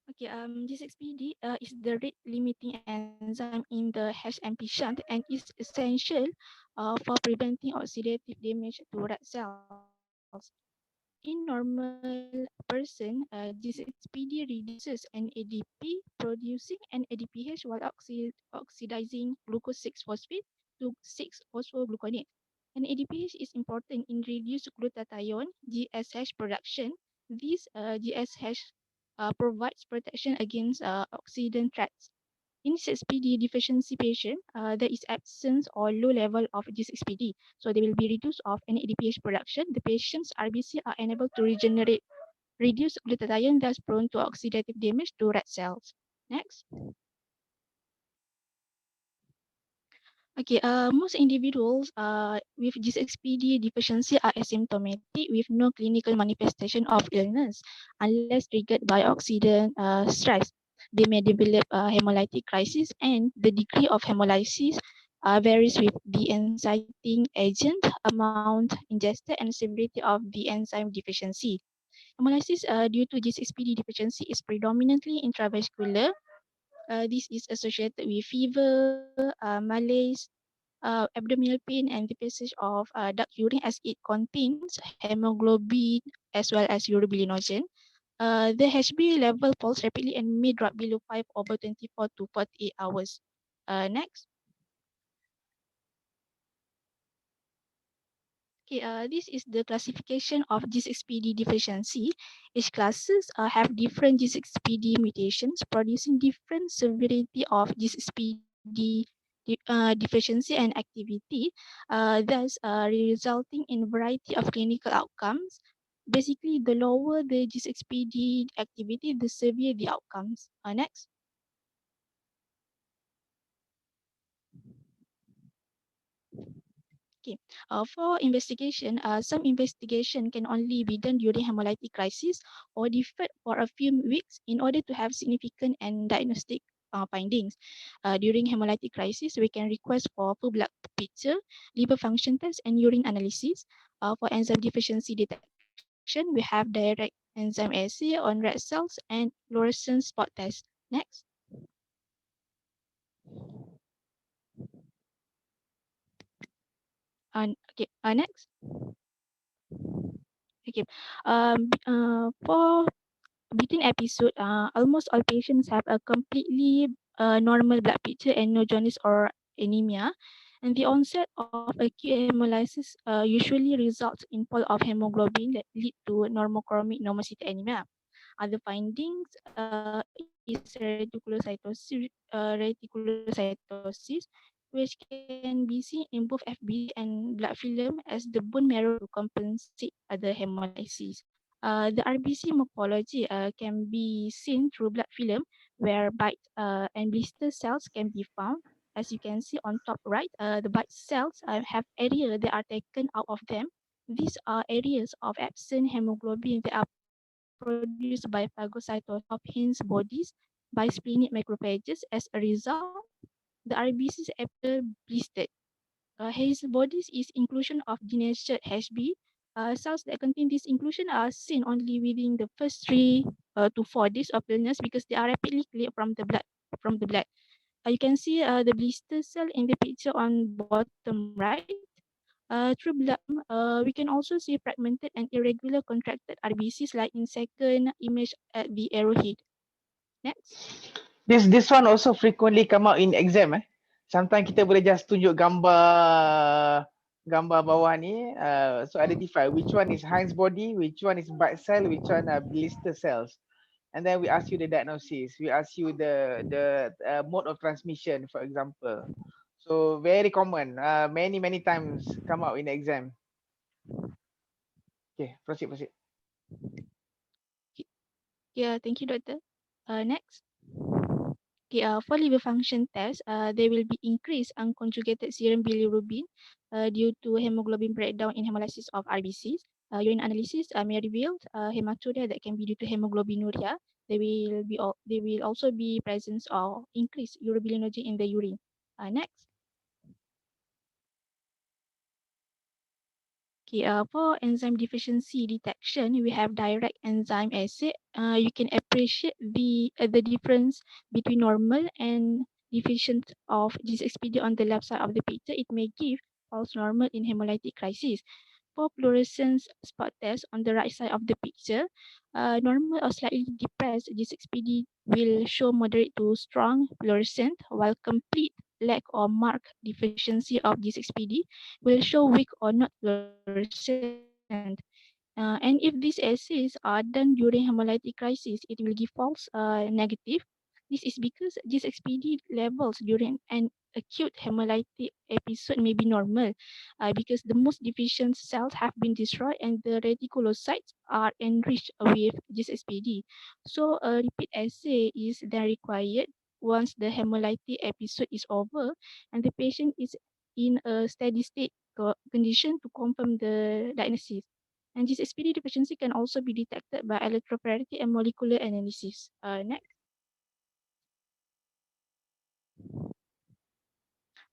Okay, this XPD is the rate limiting enzyme in the HMP shunt and is essential for preventing oxidative damage to red cells. In normal person, this XPD reduces NADP, producing NADPH while oxidizing glucose 6-phosphate to 6-phosphogluconate. NADPH is important in reduced glutathione GSH production. This GSH provides protection against oxidant threats. In XPD deficiency patient, there is absence or low level of this XPD, so there will be reduced of NADPH production. The patient's RBC are unable to regenerate, reduce glutathione, thus prone to oxidative damage to red cells. Next. Okay, most individuals with this XPD deficiency are asymptomatic with no clinical manifestation of illness unless triggered by oxidant stress. They may develop hemolytic crisis, and the degree of hemolysis varies with the inciting agent, amount ingested, and severity of the enzyme deficiency. Hemolysis due to this XPD deficiency is predominantly intravascular. This is associated with fever, malaise, abdominal pain, and deficit of dark urine as it contains hemoglobin as well as urobilinogen. The HB level falls rapidly and may drop below 5 over 24 to 48 hours. Next. Okay, this is the classification of G6PD deficiency. Each classes have different G6PD mutations, producing different severity of G6PD deficiency and activity, thus resulting in variety of clinical outcomes. Basically, the lower the G6PD activity, the severe the outcomes. Next. Okay. For investigation, some investigation can only be done during hemolytic crisis or deferred for a few weeks in order to have significant and diagnostic findings. During hemolytic crisis, we can request for full blood picture, liver function test, and urine analysis. For enzyme deficiency detection, we have direct enzyme assay on red cells and fluorescence spot test. Next. Okay. Next. Okay. For between episode, almost all patients have a completely normal blood picture and no jaundice or anemia. And the onset of acute hemolysis usually results in fall of hemoglobin that lead to normochromic normocytic anemia. Other findings is reticulocytosis, which can be seen in both FBC and blood film as the bone marrow to compensate other hemolysis. The RBC morphology can be seen through blood film, where bite and blister cells can be found. As you can see on top right, the bite cells have areas that are taken out of them. These are areas of absent hemoglobin that are produced by phagocytosis of Heinz bodies by splenic macrophages. As a result, the RBCs appear blistered. His bodies is inclusion of denatured HB Cells that contain this inclusion are seen only within the first 3 to 4 days of illness because they are rapidly cleared from the blood. You can see the blister cell in the picture on bottom right. Through blood, we can also see fragmented and irregular contracted RBCs like in second image at the arrowhead. Next. This one also frequently come out in exam. Sometimes kita boleh just tunjuk gambar bawah ni, so identify which one is Heinz body, which one is bright cell, which one are blister cells. And then we ask you the diagnosis, we ask you the mode of transmission, for example. So very common, many times come out in exam. Okay, proceed. Yeah, thank you, doctor. Next. Okay, for liver function tests, there will be increased unconjugated serum bilirubin due to hemoglobin breakdown in hemolysis of RBCs. Urine analysis may reveal hematuria that can be due to hemoglobinuria. There will also be presence of increased urobilinogen in the urine. Next. Okay, for enzyme deficiency detection, we have direct enzyme assay. You can appreciate the difference between normal and deficient of this expedient on the left side of the picture. It may give false normal in hemolytic crisis. For fluorescence spot test on the right side of the picture, normal or slightly depressed this expedient will show moderate to strong fluorescent, while complete lack or marked deficiency of this expedient will show weak or not fluorescent. And if these assays are done during hemolytic crisis, it will give false negative. This is because these expedient levels during an acute hemolytic episode may be normal because the most deficient cells have been destroyed and the reticulocytes are enriched with this SPD. So a repeat assay is then required once the hemolytic episode is over and the patient is in a steady state condition to confirm the diagnosis. And this SPD deficiency can also be detected by electrophoretic and molecular analysis. Next.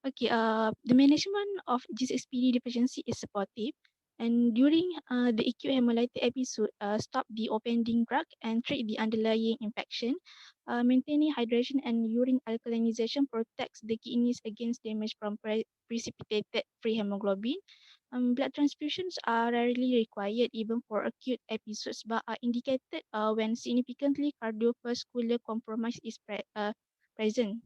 Okay, the management of this SPD deficiency is supportive. And during the acute hemolytic episode, stop the offending drug and treat the underlying infection. Maintaining hydration and urine alkalinization protects the kidneys against damage from precipitated free hemoglobin. Blood transfusions are rarely required even for acute episodes, but are indicated when significantly cardiovascular compromise is present.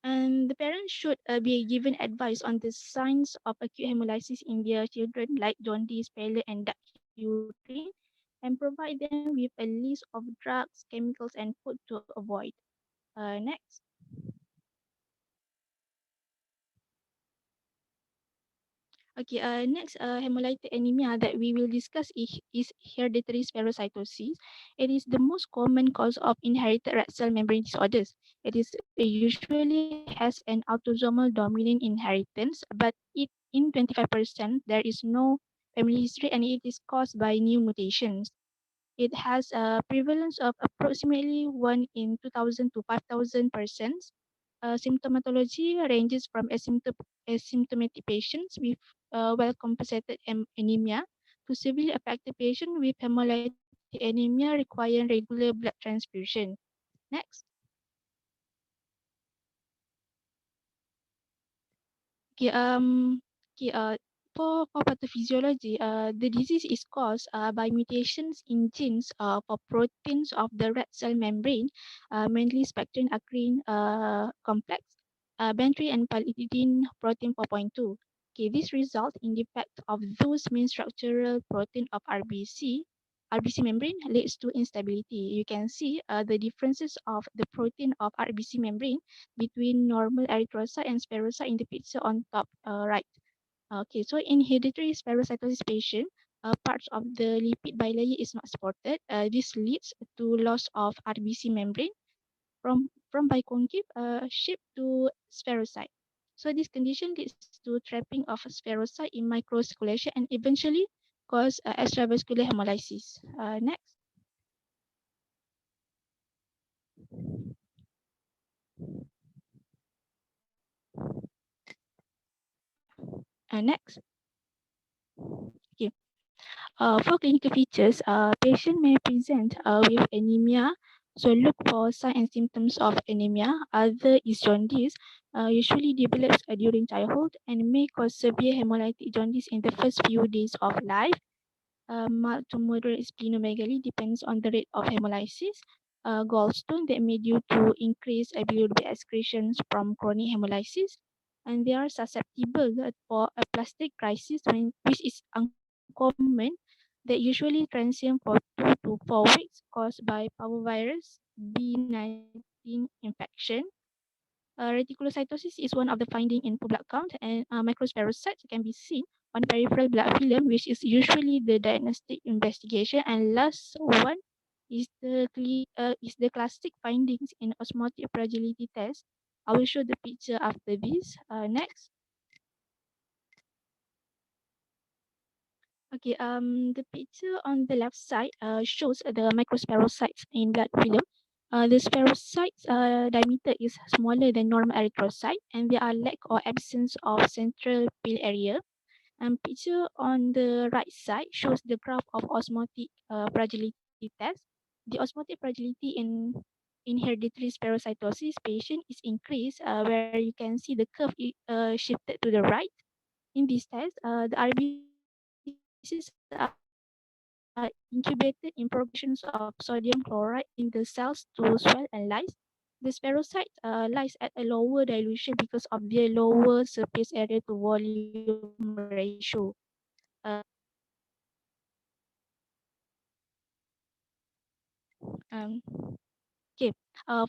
And the parents should be given advice on the signs of acute hemolysis in their children, like jaundice, pallor, and dark urine, and provide them with a list of drugs, chemicals, and food to avoid. Next. Okay, next hemolytic anemia that we will discuss is hereditary spherocytosis. It is the most common cause of inherited red cell membrane disorders. It usually has an autosomal dominant inheritance, but in 25% there is no family history and it is caused by new mutations. It has a prevalence of approximately 1 in 2,000 to 5,000 persons. Symptomatology ranges from asymptomatic patients with well compensated anemia to severely affected patients with hemolytic anemia requiring regular blood transfusion. Next. Okay, okay, for pathophysiology, the disease is caused by mutations in genes for proteins of the red cell membrane, mainly spectrin acrin complex, bantry and pallidin protein 4.2. Okay, this results in defect of those main structural protein of RBC membrane leads to instability. You can see the differences of the protein of RBC membrane between normal erythrocyte and spherocyte in the picture on top right. Okay, so in hereditary spherocytosis patient, parts of the lipid bilayer is not supported. This leads to loss of RBC membrane from biconcave shape to spherocyte. So this condition leads to trapping of spherocyte in microcirculation and eventually cause extravascular hemolysis. Next. Next. Okay. For clinical features, patient may present with anemia. So look for signs and symptoms of anemia. Other is jaundice, usually develops during childhood and may cause severe hemolytic jaundice in the first few days of life. Mild to moderate splenomegaly depends on the rate of hemolysis. Gallstone that may due to increased bilirubin excretions from chronic hemolysis, and they are susceptible for a plastic crisis which is uncommon that usually transient for 2 to 4 weeks caused by parvovirus B19 infection. Reticulocytosis is one of the finding in full blood count, and microspherocytes can be seen on peripheral blood film, which is usually the diagnostic investigation. And last one is the classic findings in osmotic fragility test. I will show the picture after this. Next. Okay, the picture on the left side shows the microspherocytes in blood film. The spherocytes diameter is smaller than normal erythrocyte, and there are lack or absence of central pale area. And picture on the right side shows the graph of osmotic fragility test. The osmotic fragility in hereditary spherocytosis patient is increased, where you can see the curve shifted to the right. In this test, the RBCs are incubated in progressions of sodium chloride in the cells to swell and lyse. The spherocyte lies at a lower dilution because of their lower surface area to volume ratio. Next. Um, Okay,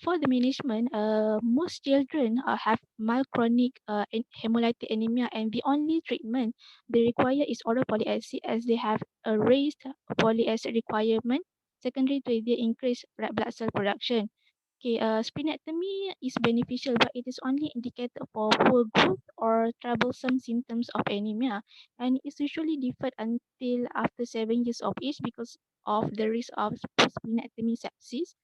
for the management, most children have mild chronic hemolytic anemia, and the only treatment they require is oral folic acid as they have a raised folic acid requirement secondary to the increased red blood cell production. Okay, splenectomy is beneficial, but it is only indicated for poor growth or troublesome symptoms of anemia, and is usually deferred until after 7 years of age because of the risk of post-splenectomy sepsis.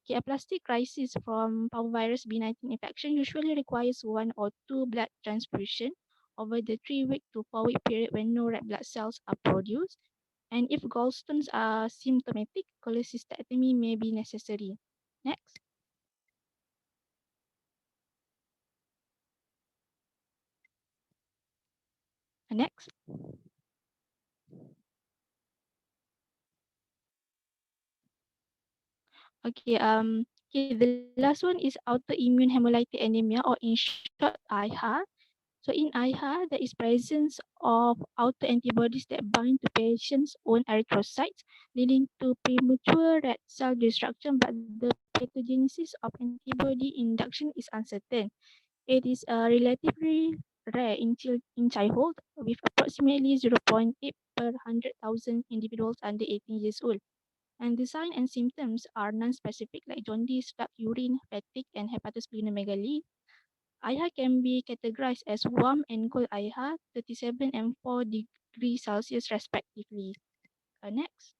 Okay, a plastic crisis from parvovirus B19 infection usually requires 1 or 2 blood transfusion over the 3 week to 4 week period when no red blood cells are produced. And if gallstones are symptomatic, cholecystectomy may be necessary. Next. Next. Okay, the last one is autoimmune hemolytic anemia, or in short IHA. So in IHA, there is presence of autoantibodies that bind to patient's own erythrocytes, leading to premature red cell destruction, but the pathogenesis of antibody induction is uncertain. It is relatively rare in childhood, with approximately zero point 0.8 per 100,000 individuals under 18 years old. And the signs and symptoms are non-specific like jaundice, dark urine, fatigue, and hepatosplenomegaly. IHA can be categorized as warm and cold IHA, 37 and 4 degrees Celsius respectively. Next.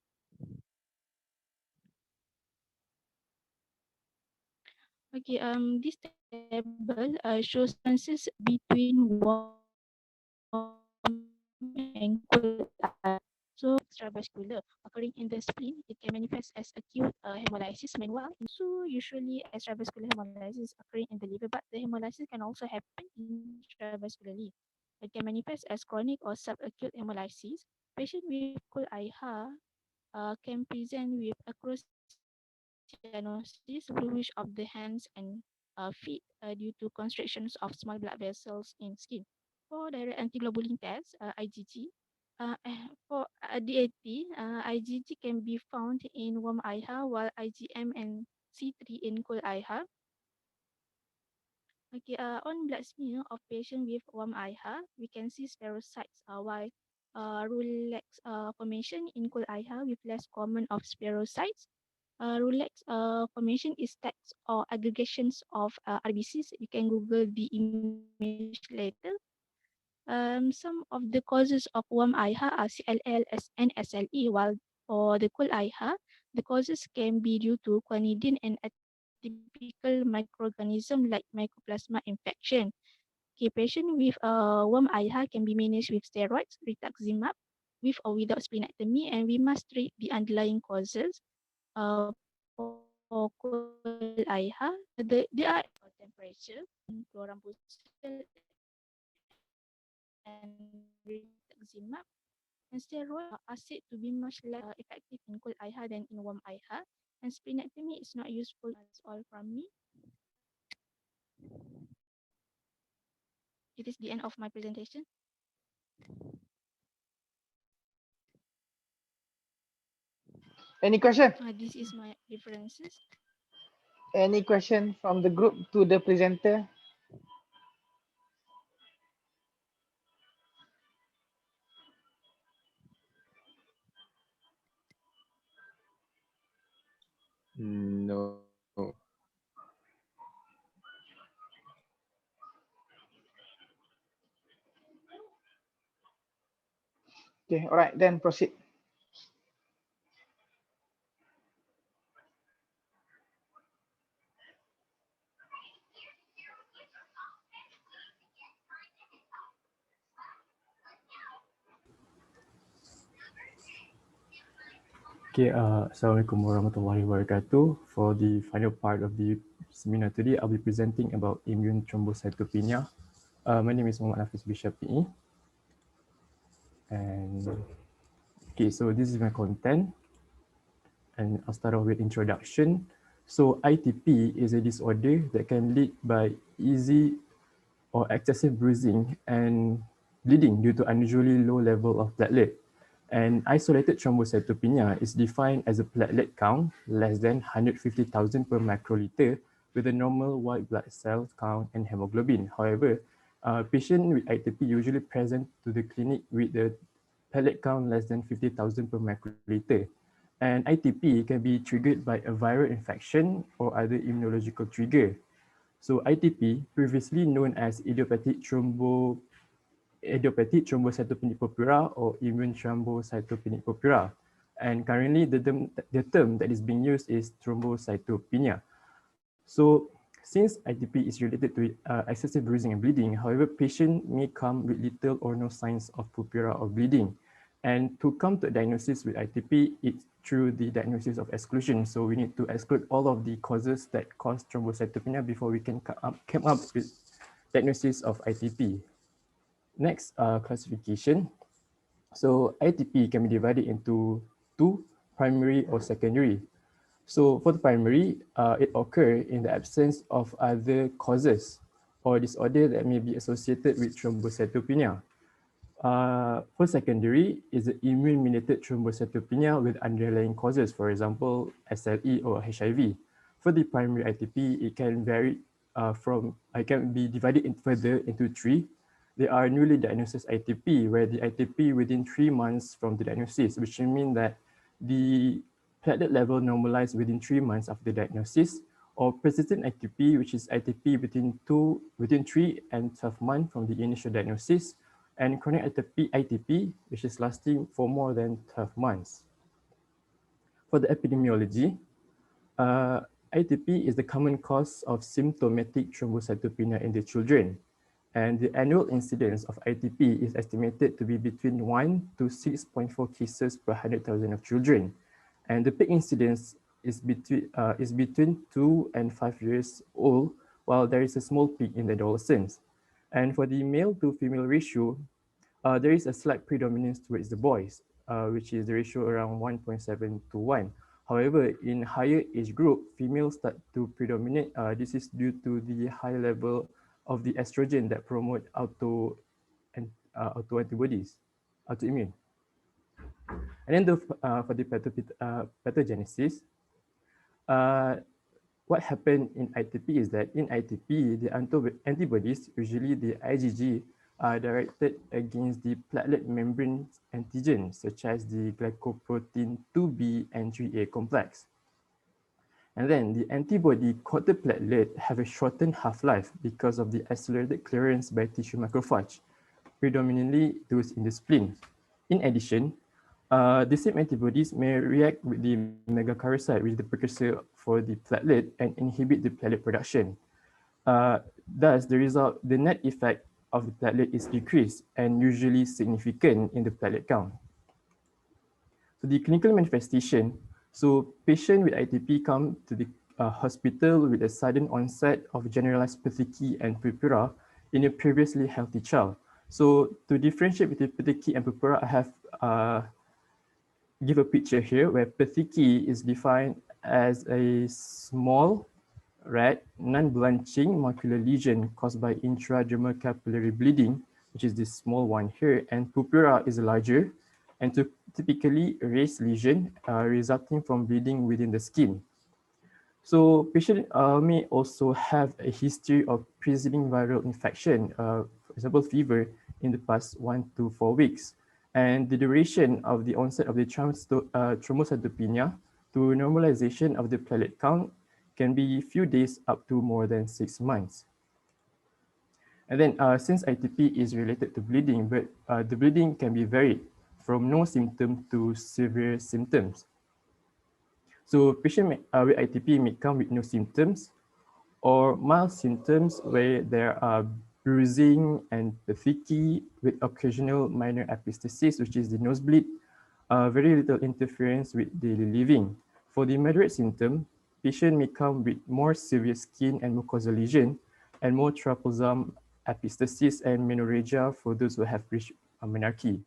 Okay, this table shows differences between warm and cold IHA. So extravascular occurring in the spleen, it can manifest as acute hemolysis. Meanwhile, also usually extravascular hemolysis occurring in the liver, but the hemolysis can also happen intravascularly. It can manifest as chronic or subacute hemolysis. Patient with cold IHA can present with acrocyanosis, bluish of the hands and feet due to constrictions of small blood vessels in skin. For direct antiglobulin test, IgG, for DAT, IgG can be found in warm IHA while IgM and C3 in cold IHA. Okay, on blood smear of patient with warm IHA, we can see spherocytes, while Rulex formation in cold IHA with less common of spherocytes. Rulex formation is stacks or aggregations of RBCs. You can Google the image later. Some of the causes of warm IHA are CLL and SLE, while for the cold IHA, the causes can be due to clonidine and atypical microorganism like Mycoplasma infection. Okay, patient with warm IHA can be managed with steroids, rituximab, with or without splenectomy, and we must treat the underlying causes. For cold IHA, there are temperature, chlorambucil, and rituximab. And steroids are said to be much less effective in cold IHA than in warm IHA. And splenectomy is not useful. That's all from me. It is the end of my presentation. Any question? This is my references. Any question from the group to the presenter? No. Okay, all right, then proceed. Okay, Assalamualaikum warahmatullahi wabarakatuh. For the final part of the seminar today, I'll be presenting about immune thrombocytopenia. My name is Muhammad Hafiz Bishafi'i. And okay, so this is my content. And I'll start off with introduction. So ITP is a disorder that can lead by easy or excessive bruising and bleeding due to unusually low level of platelet. And isolated thrombocytopenia is defined as a platelet count less than 150,000 per microliter with a normal white blood cell count and hemoglobin. However, patients with ITP usually present to the clinic with the platelet count less than 50,000 per microliter. And ITP can be triggered by a viral infection or other immunological trigger. So ITP, previously known as idiopathic thrombocytopenic purpura or immune thrombocytopenic purpura. And currently the term that is being used is thrombocytopenia. So since ITP is related to excessive bruising and bleeding, however, patient may come with little or no signs of purpura or bleeding. And to come to a diagnosis with ITP, it's through the diagnosis of exclusion. So we need to exclude all of the causes that cause thrombocytopenia before we can come up with diagnosis of ITP. Next, classification. So ITP can be divided into two, primary or secondary. So for the primary, it occurs in the absence of other causes or disorder that may be associated with thrombocytopenia. For secondary is the immune-mediated thrombocytopenia with underlying causes, for example, SLE or HIV. For the primary ITP, it can vary it can be divided further into three. There are newly diagnosed ITP, where the ITP within 3 months from the diagnosis, which means that the platelet level normalized within 3 months after diagnosis, or persistent ITP, which is ITP within 3 and 12 months from the initial diagnosis, and chronic ITP, which is lasting for more than 12 months. For the epidemiology, ITP is the common cause of symptomatic thrombocytopenia in the children. And the annual incidence of ITP is estimated to be between 1 to 6.4 cases per 100,000 of children. And the peak incidence is between 2 and 5 years old, while there is a small peak in the adolescents. And for the male to female ratio, there is a slight predominance towards the boys, which is the ratio around 1.7 to 1. However, in higher age group, females start to predominate. This is due to the high level of the estrogen that promote autoantibodies, autoimmune. And then for the pathogenesis, what happened in ITP is that in ITP, the antibodies, usually the IgG, are directed against the platelet membrane antigen, such as the glycoprotein 2B and 3A complex. And then the antibody-coated platelet have a shortened half-life because of the accelerated clearance by tissue macrophage, predominantly those in the spleen. In addition, the same antibodies may react with the megakaryocyte, which is the precursor for the platelet, and inhibit the platelet production. Thus, the net effect of the platelet is decreased and usually significant in the platelet count. So the clinical manifestation, so patient with ITP come to the hospital with a sudden onset of generalized petechiae and purpura in a previously healthy child. So to differentiate between petechiae and purpura, I have give a picture here where petechiae is defined as a small, red, non-blanching macular lesion caused by intradermal capillary bleeding, which is this small one here, and purpura is larger and typically a raised lesion resulting from bleeding within the skin. So patient may also have a history of preceding viral infection, for example, fever in the past 1 to 4 weeks. And the duration of the onset of the thrombocytopenia to normalization of the platelet count can be few days up to more than 6 months. And then since ITP is related to bleeding, but the bleeding can be varied from no symptom to severe symptoms. So patient with ITP may come with no symptoms or mild symptoms where there are bruising and petechiae with occasional minor epistaxis, which is the nosebleed, very little interference with daily living. For the moderate symptom, patient may come with more severe skin and mucosal lesion and more troublesome epistaxis and menorrhagia for those who have reached menarche.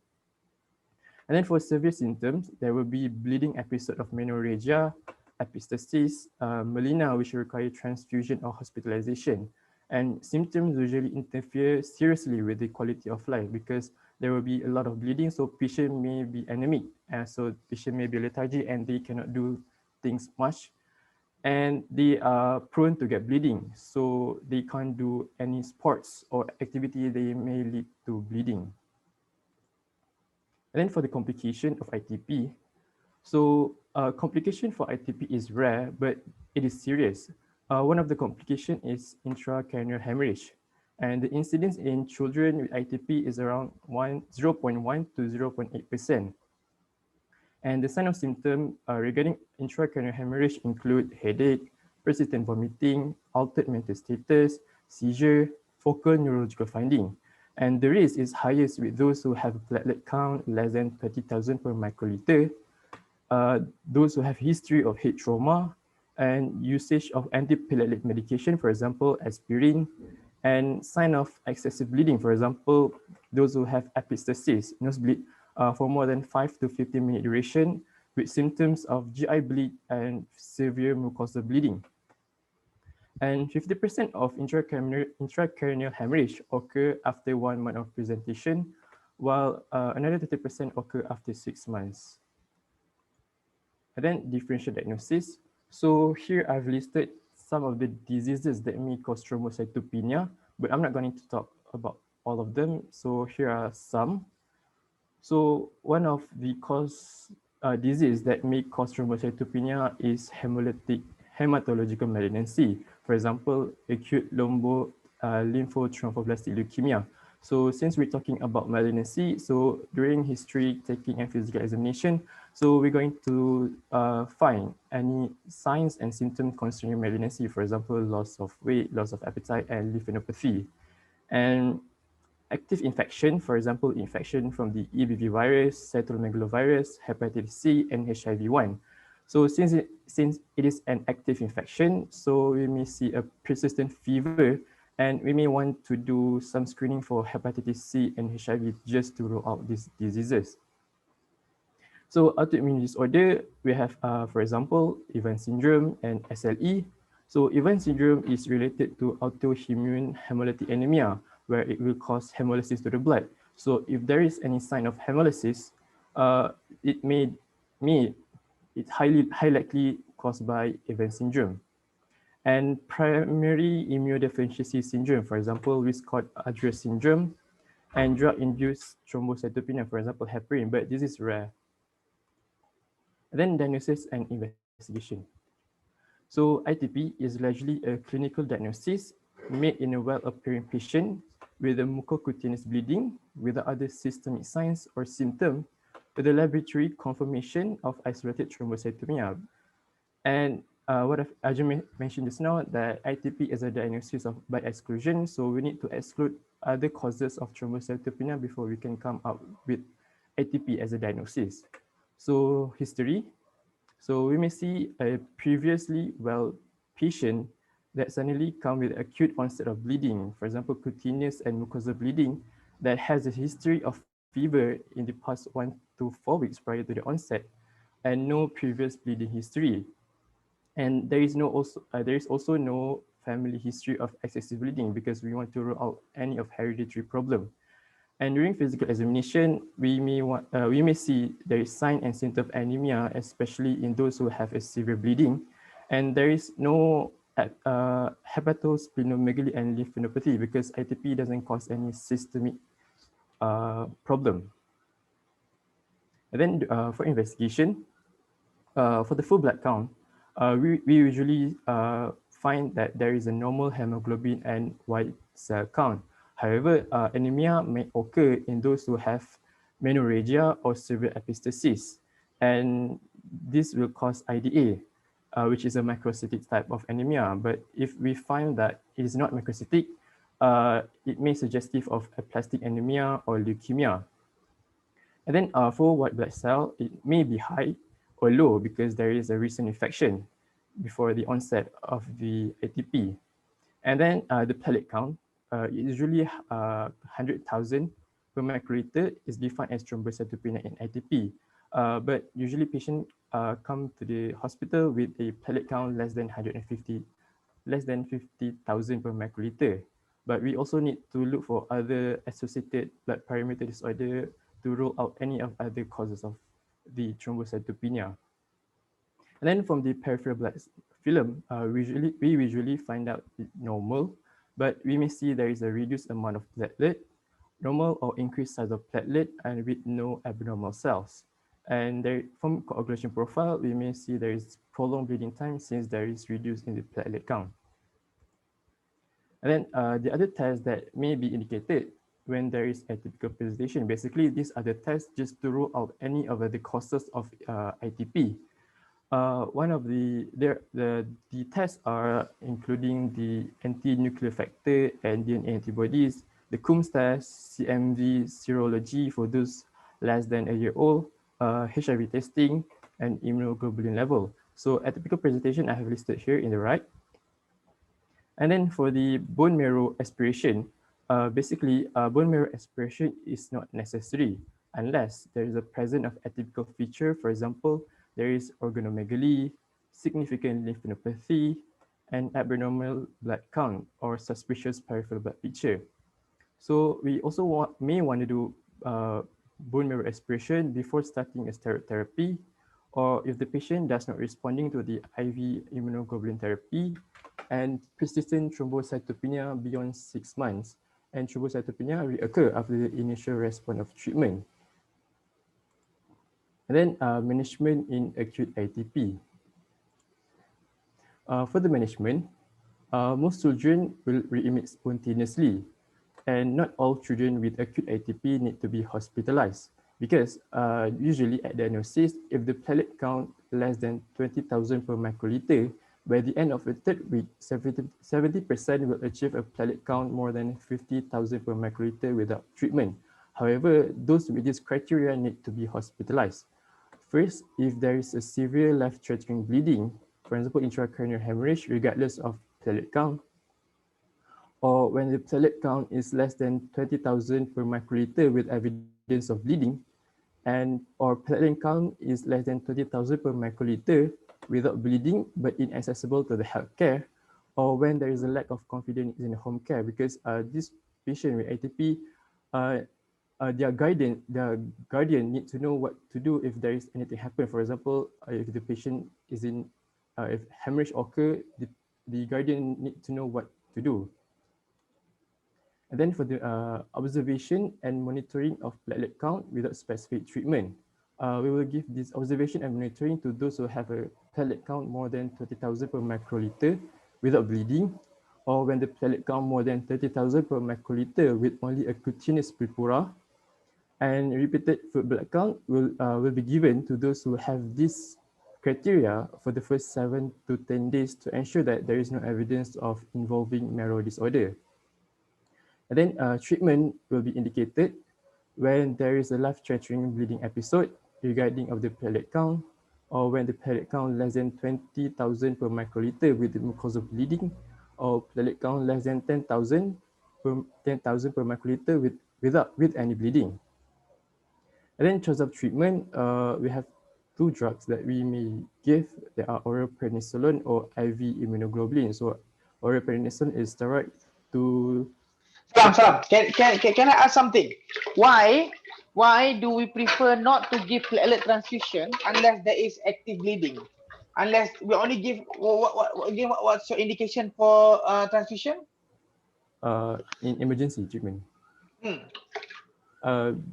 And then for severe symptoms, there will be bleeding episode of menorrhagia, epistaxis, melena, which require transfusion or hospitalization. And symptoms usually interfere seriously with the quality of life because there will be a lot of bleeding, so patient may be anemic, so patient may be lethargic and they cannot do things much. And they are prone to get bleeding, so they can't do any sports or activity, they may lead to bleeding. And then for the complication of ITP, so complication for ITP is rare, but it is serious. One of the complications is intracranial hemorrhage. And the incidence in children with ITP is around 0.1 to 0.8%. And the sign of symptom regarding intracranial hemorrhage include headache, persistent vomiting, altered mental status, seizure, focal neurological finding. And the risk is highest with those who have platelet count less than 30,000 per microliter, those who have history of head trauma and usage of antiplatelet medication, for example, aspirin, and sign of excessive bleeding, for example, those who have epistaxis, nosebleed, for more than 5 to 15-minute duration with symptoms of GI bleed and severe mucosal bleeding. And 50% of intracranial hemorrhage occur after 1 month of presentation, while another 30% occur after 6 months. And then differential diagnosis. So here I've listed some of the diseases that may cause thrombocytopenia, but I'm not going to talk about all of them. So here are some. So one of the disease that may cause thrombocytopenia is hematological malignancy. For example, acute lymphotrophoblastic leukemia. So since we're talking about malignancy, so during history taking and physical examination, so we're going to find any signs and symptoms concerning malignancy, for example, loss of weight, loss of appetite, and lymphadenopathy. And active infection, for example, infection from the EBV virus, cytomegalovirus, hepatitis C, and HIV-1. So since it is an active infection, so we may see a persistent fever, and we may want to do some screening for hepatitis C and HIV just to rule out these diseases. So autoimmune disorder, we have, for example, Evans syndrome and SLE. So Evans syndrome is related to autoimmune hemolytic anemia, where it will cause hemolysis to the blood. So if there is any sign of hemolysis, it's high likely caused by Evans syndrome. And primary immunodeficiency syndrome, for example, Wiskott-Adler syndrome, and drug-induced thrombocytopenia, for example, heparin, but this is rare. Then diagnosis and investigation. So ITP is largely a clinical diagnosis made in a well-appearing patient with a mucocutaneous bleeding without other systemic signs or symptom with a laboratory confirmation of isolated thrombocytopenia. And what I just mentioned just now, that ITP is a diagnosis of by exclusion, so we need to exclude other causes of thrombocytopenia before we can come up with ITP as a diagnosis. So history. So we may see a previously well patient that suddenly come with acute onset of bleeding, for example, cutaneous and mucosal bleeding that has a history of fever in the past 1 to 4 weeks prior to the onset and no previous bleeding history. And there is also no family history of excessive bleeding because we want to rule out any of hereditary problem. And during physical examination, we may see there is sign and symptom of anemia, especially in those who have a severe bleeding, and there is no hepatosplenomegaly and lymphadenopathy because ITP doesn't cause any systemic problem. And then for investigation, for the full blood count, we usually find that there is a normal hemoglobin and white cell count. However, anemia may occur in those who have menorrhagia or severe epistaxis, and this will cause IDA, which is a microcytic type of anemia. But if we find that it is not microcytic, it may suggestive of aplastic anemia or leukemia. And then for white blood cell, it may be high or low because there is a recent infection before the onset of the ATP. And then the platelet count, usually 100,000 per microliter is defined as thrombocytopenia in ATP. But usually patients come to the hospital with a platelet count less than 50,000 per microliter. But we also need to look for other associated blood parameter disorder to rule out any of other causes of the thrombocytopenia. And then from the peripheral blood film, we usually find out normal, but we may see there is a reduced amount of platelet, normal or increased size of platelet, and with no abnormal cells. And there, from coagulation profile, we may see there is prolonged bleeding time since there is reduced in the platelet count. And then the other tests that may be indicated when there is atypical presentation, basically these are the tests just to rule out any of the causes of ITP. One of the tests are including the anti-nuclear factor and DNA antibodies, the Coombs test, CMV serology for those less than a year old, HIV testing, and immunoglobulin level. So atypical presentation I have listed here in the right. And then for the bone marrow aspiration, basically bone marrow aspiration is not necessary unless there is a presence of atypical feature. For example, there is organomegaly, significant lymphadenopathy, and abnormal blood count or suspicious peripheral blood picture. So we also may want to do bone marrow aspiration before starting a steroid therapy, or if the patient does not responding to the IV immunoglobulin therapy and persistent thrombocytopenia beyond 6 months, and thrombocytopenia reoccur after the initial response of treatment. And then management in acute ITP. For the management, most children will re-emit spontaneously, and not all children with acute ATP need to be hospitalized because usually at diagnosis, if the platelet count less than 20,000 per microliter, by the end of the third week, 70% will achieve a platelet count more than 50,000 per microliter without treatment. However, those with this criteria need to be hospitalized. First, if there is a severe life-threatening bleeding, for example, intracranial hemorrhage, regardless of platelet count, or when the platelet count is less than 20,000 per microliter with evidence of bleeding, and or platelet count is less than 20,000 per microliter without bleeding but inaccessible to the healthcare, or when there is a lack of confidence in the home care because this patient with ATP, their guardian need to know what to do if there is anything happen. For example, if the patient is in, if hemorrhage occur, the guardian need to know what to do. And then for the observation and monitoring of platelet count without specific treatment, we will give this observation and monitoring to those who have a platelet count more than 20,000 per microliter without bleeding, or when the platelet count more than 30,000 per microliter with only a cutaneous purpura, and repeated fluid blood count will be given to those who have this criteria for the first 7 to 10 days to ensure that there is no evidence of involving marrow disorder. And then treatment will be indicated when there is a life-threatening bleeding episode, regarding of the platelet count, or when the platelet count less than 20,000 per microliter with the mucosal bleeding, or platelet count less than 10,000 per microliter with any bleeding. And then in terms of treatment, we have two drugs that we may give. They are oral prednisolone or IV immunoglobulin. So oral prednisolone is steroid to Salam. Can I ask something? Why do we prefer not to give platelet transfusion unless there is active bleeding? Unless we only give what's your indication for transfusion? in emergency treatment. Hmm.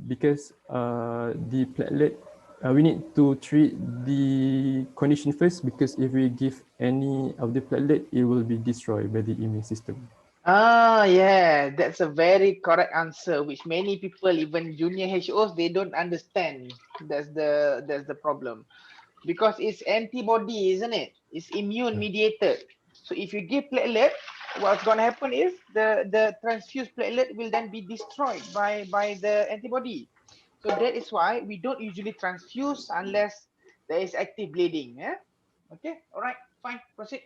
Because the platelet, we need to treat the condition first, because if we give any of the platelet, it will be destroyed by the immune system. Yeah, that's a very correct answer, which many people, even junior HOs, they don't understand. That's the problem. Because it's antibody, isn't it? It's immune mediated. So if you give platelet, what's going to happen is the transfused platelet will then be destroyed by the antibody. So that is why we don't usually transfuse unless there is active bleeding. Yeah. Okay. All right. Fine. Proceed.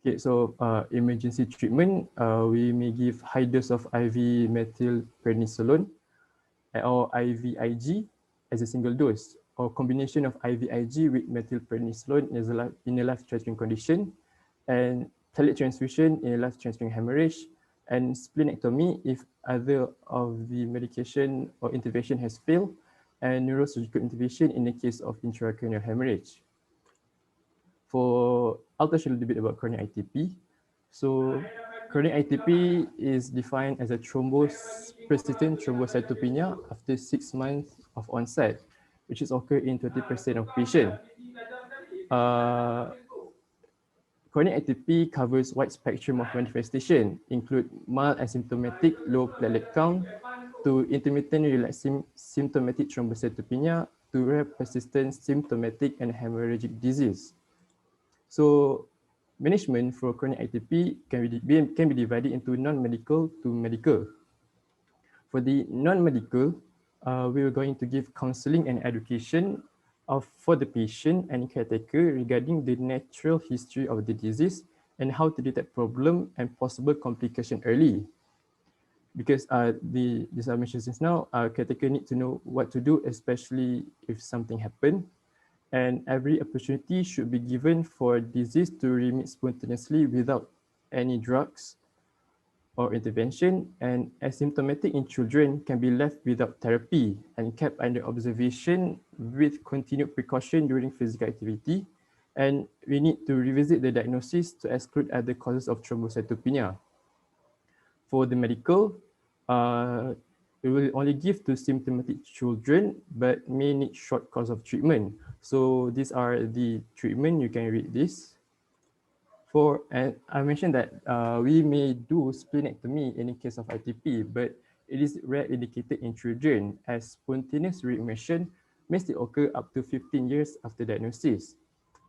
Okay, so emergency treatment, we may give high dose of IV methylprednisolone or IVIG as a single dose, or combination of IVIG with methylprednisolone in a life-threatening condition, and platelet transfusion in a life-threatening hemorrhage, and splenectomy if either of the medication or intervention has failed, and neurosurgical intervention in the case of intracranial hemorrhage. I'll touch a little bit about chronic ITP. So chronic ITP is defined as a persistent thrombocytopenia after 6 months of onset, which is occur in 20% of patients. Chronic ITP covers wide spectrum of manifestation, include mild asymptomatic low platelet count to intermittent relapsing symptomatic thrombocytopenia to rare persistent symptomatic and hemorrhagic disease. So management for chronic ITP can be divided into non-medical to medical. For the non-medical, we are going to give counseling and education for the patient and caretaker regarding the natural history of the disease and how to detect problem and possible complication early. Because this I mentioned since now, caretaker need to know what to do, especially if something happened. And every opportunity should be given for disease to remit spontaneously without any drugs or intervention, and asymptomatic in children can be left without therapy and kept under observation with continued precaution during physical activity. And we need to revisit the diagnosis to exclude other causes of thrombocytopenia. For the medical, we will only give to symptomatic children, but may need short course of treatment. So these are the treatment, you can read this. And I mentioned that we may do splenectomy in the case of ITP, but it is rare indicated in children, as spontaneous remission may still occur up to 15 years after diagnosis.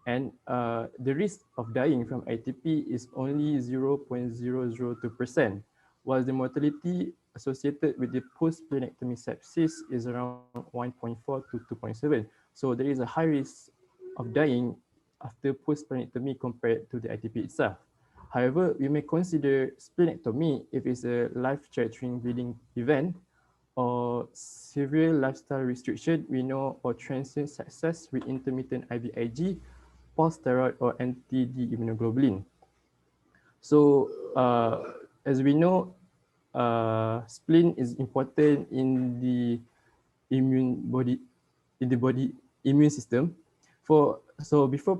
And the risk of dying from ITP is only 0.002%, while the mortality associated with the post-splenectomy sepsis is around 1.4 to 2.7. So there is a high risk of dying after post-splenectomy compared to the ITP itself. However, we may consider splenectomy if it's a life-threatening bleeding event or severe lifestyle restriction we know, or transient success with intermittent IVIG, pulse-steroid, or anti-D immunoglobulin. So as we know, spleen is important in the body immune system. So before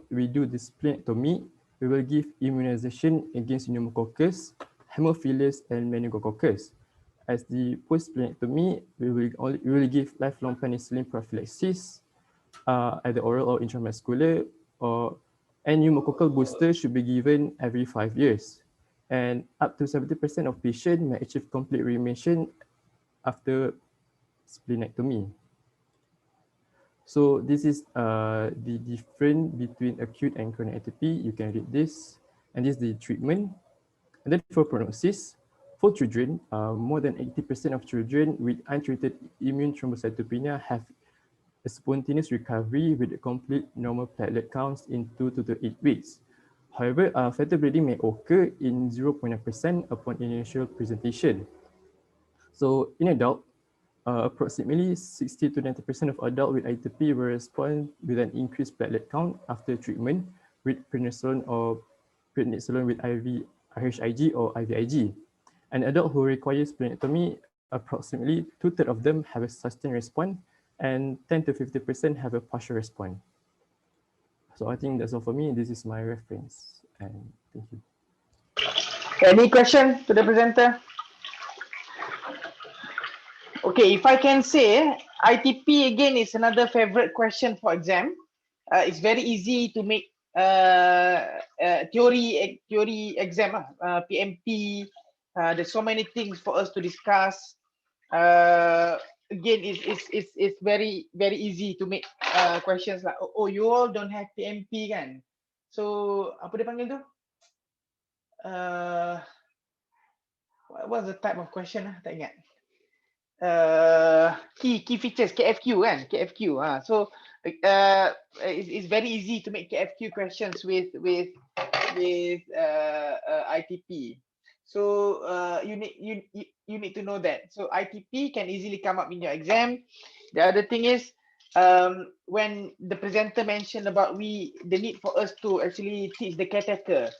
we do the splenectomy, we will give immunization against pneumococcus, Haemophilus, and meningococcus. As the post-splenectomy, we will give lifelong penicillin prophylaxis, either oral or intramuscular, and pneumococcal booster should be given every 5 years. And up to 70% of patients may achieve complete remission after splenectomy. So this is the difference between acute and chronic ITP. You can read this, and this is the treatment. And then for prognosis, For children, more than 80% of children with untreated immune thrombocytopenia have a spontaneous recovery with a complete normal platelet counts in 2 to 8 weeks. However, fetal bleeding may occur in 0.9% upon initial presentation. So in adult, approximately 60 to 90% of adults with ITP will respond with an increased platelet count after treatment with prednisolone with IV RHIG or IVIG. An adult who requires splenectomy, approximately 2/3 of them have a sustained response and 10 to 50% have a partial response. So I think that's all for me. This is my reference, and thank you. Any question to the presenter? Okay, if I can say, ITP again is another favorite question for exam. It's very easy to make theory exam, PMP. There's so many things for us to discuss. Again, it's very easy to make questions like, oh, you all don't have PMP kan? So apa dia panggil tu? What's the type of question? Tak ingat. Key features, KFQ kan, KFQ. So it's very easy to make KFQ questions with ITP. So you need to know that. So ITP can easily come up in your exam. The other thing is, when the presenter mentioned about the need for us to actually teach the caretaker.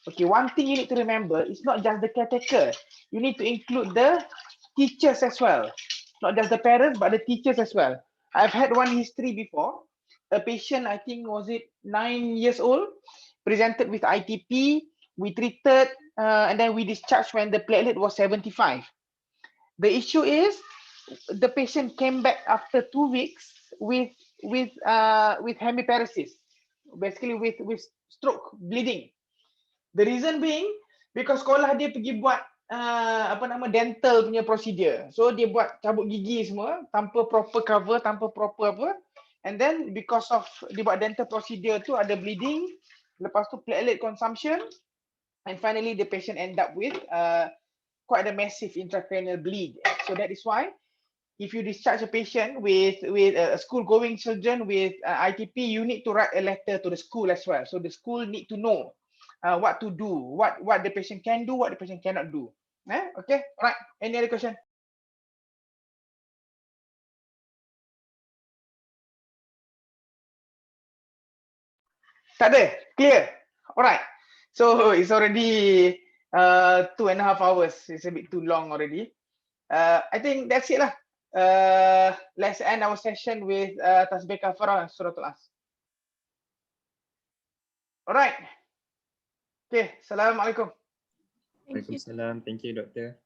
Okay, one thing you need to remember, it's not just the caretaker. You need to include the teachers as well. Not just the parents, but the teachers as well. I've had one history before. A patient, I think, was it 9 years old, presented with ITP. We treated, and then we discharged when the platelet was 75. The issue is, the patient came back after 2 weeks with hemiparesis, basically with stroke, bleeding. The reason being because sekolah dia pergi buat dental punya procedure. So dia buat cabut gigi semua tanpa proper cover, tanpa proper apa. And then because of dia buat dental procedure tu ada bleeding, lepas tu platelet consumption, and finally the patient end up with quite a massive intracranial bleed. So that is why if you discharge a patient with a school-going children with ITP, you need to write a letter to the school as well. So the school need to know what to do, what the patient can do, what the patient cannot do. Okay, all right. Any other question? Tak ada? Clear? All right. So it's already 2.5 hours. It's a bit too long already. I think that's it lah. Let's end our session with Tasbih Kafarah Suratul As. All right. Okay. Assalamualaikum. Thank you. Waalaikumsalam. Thank you, Doctor.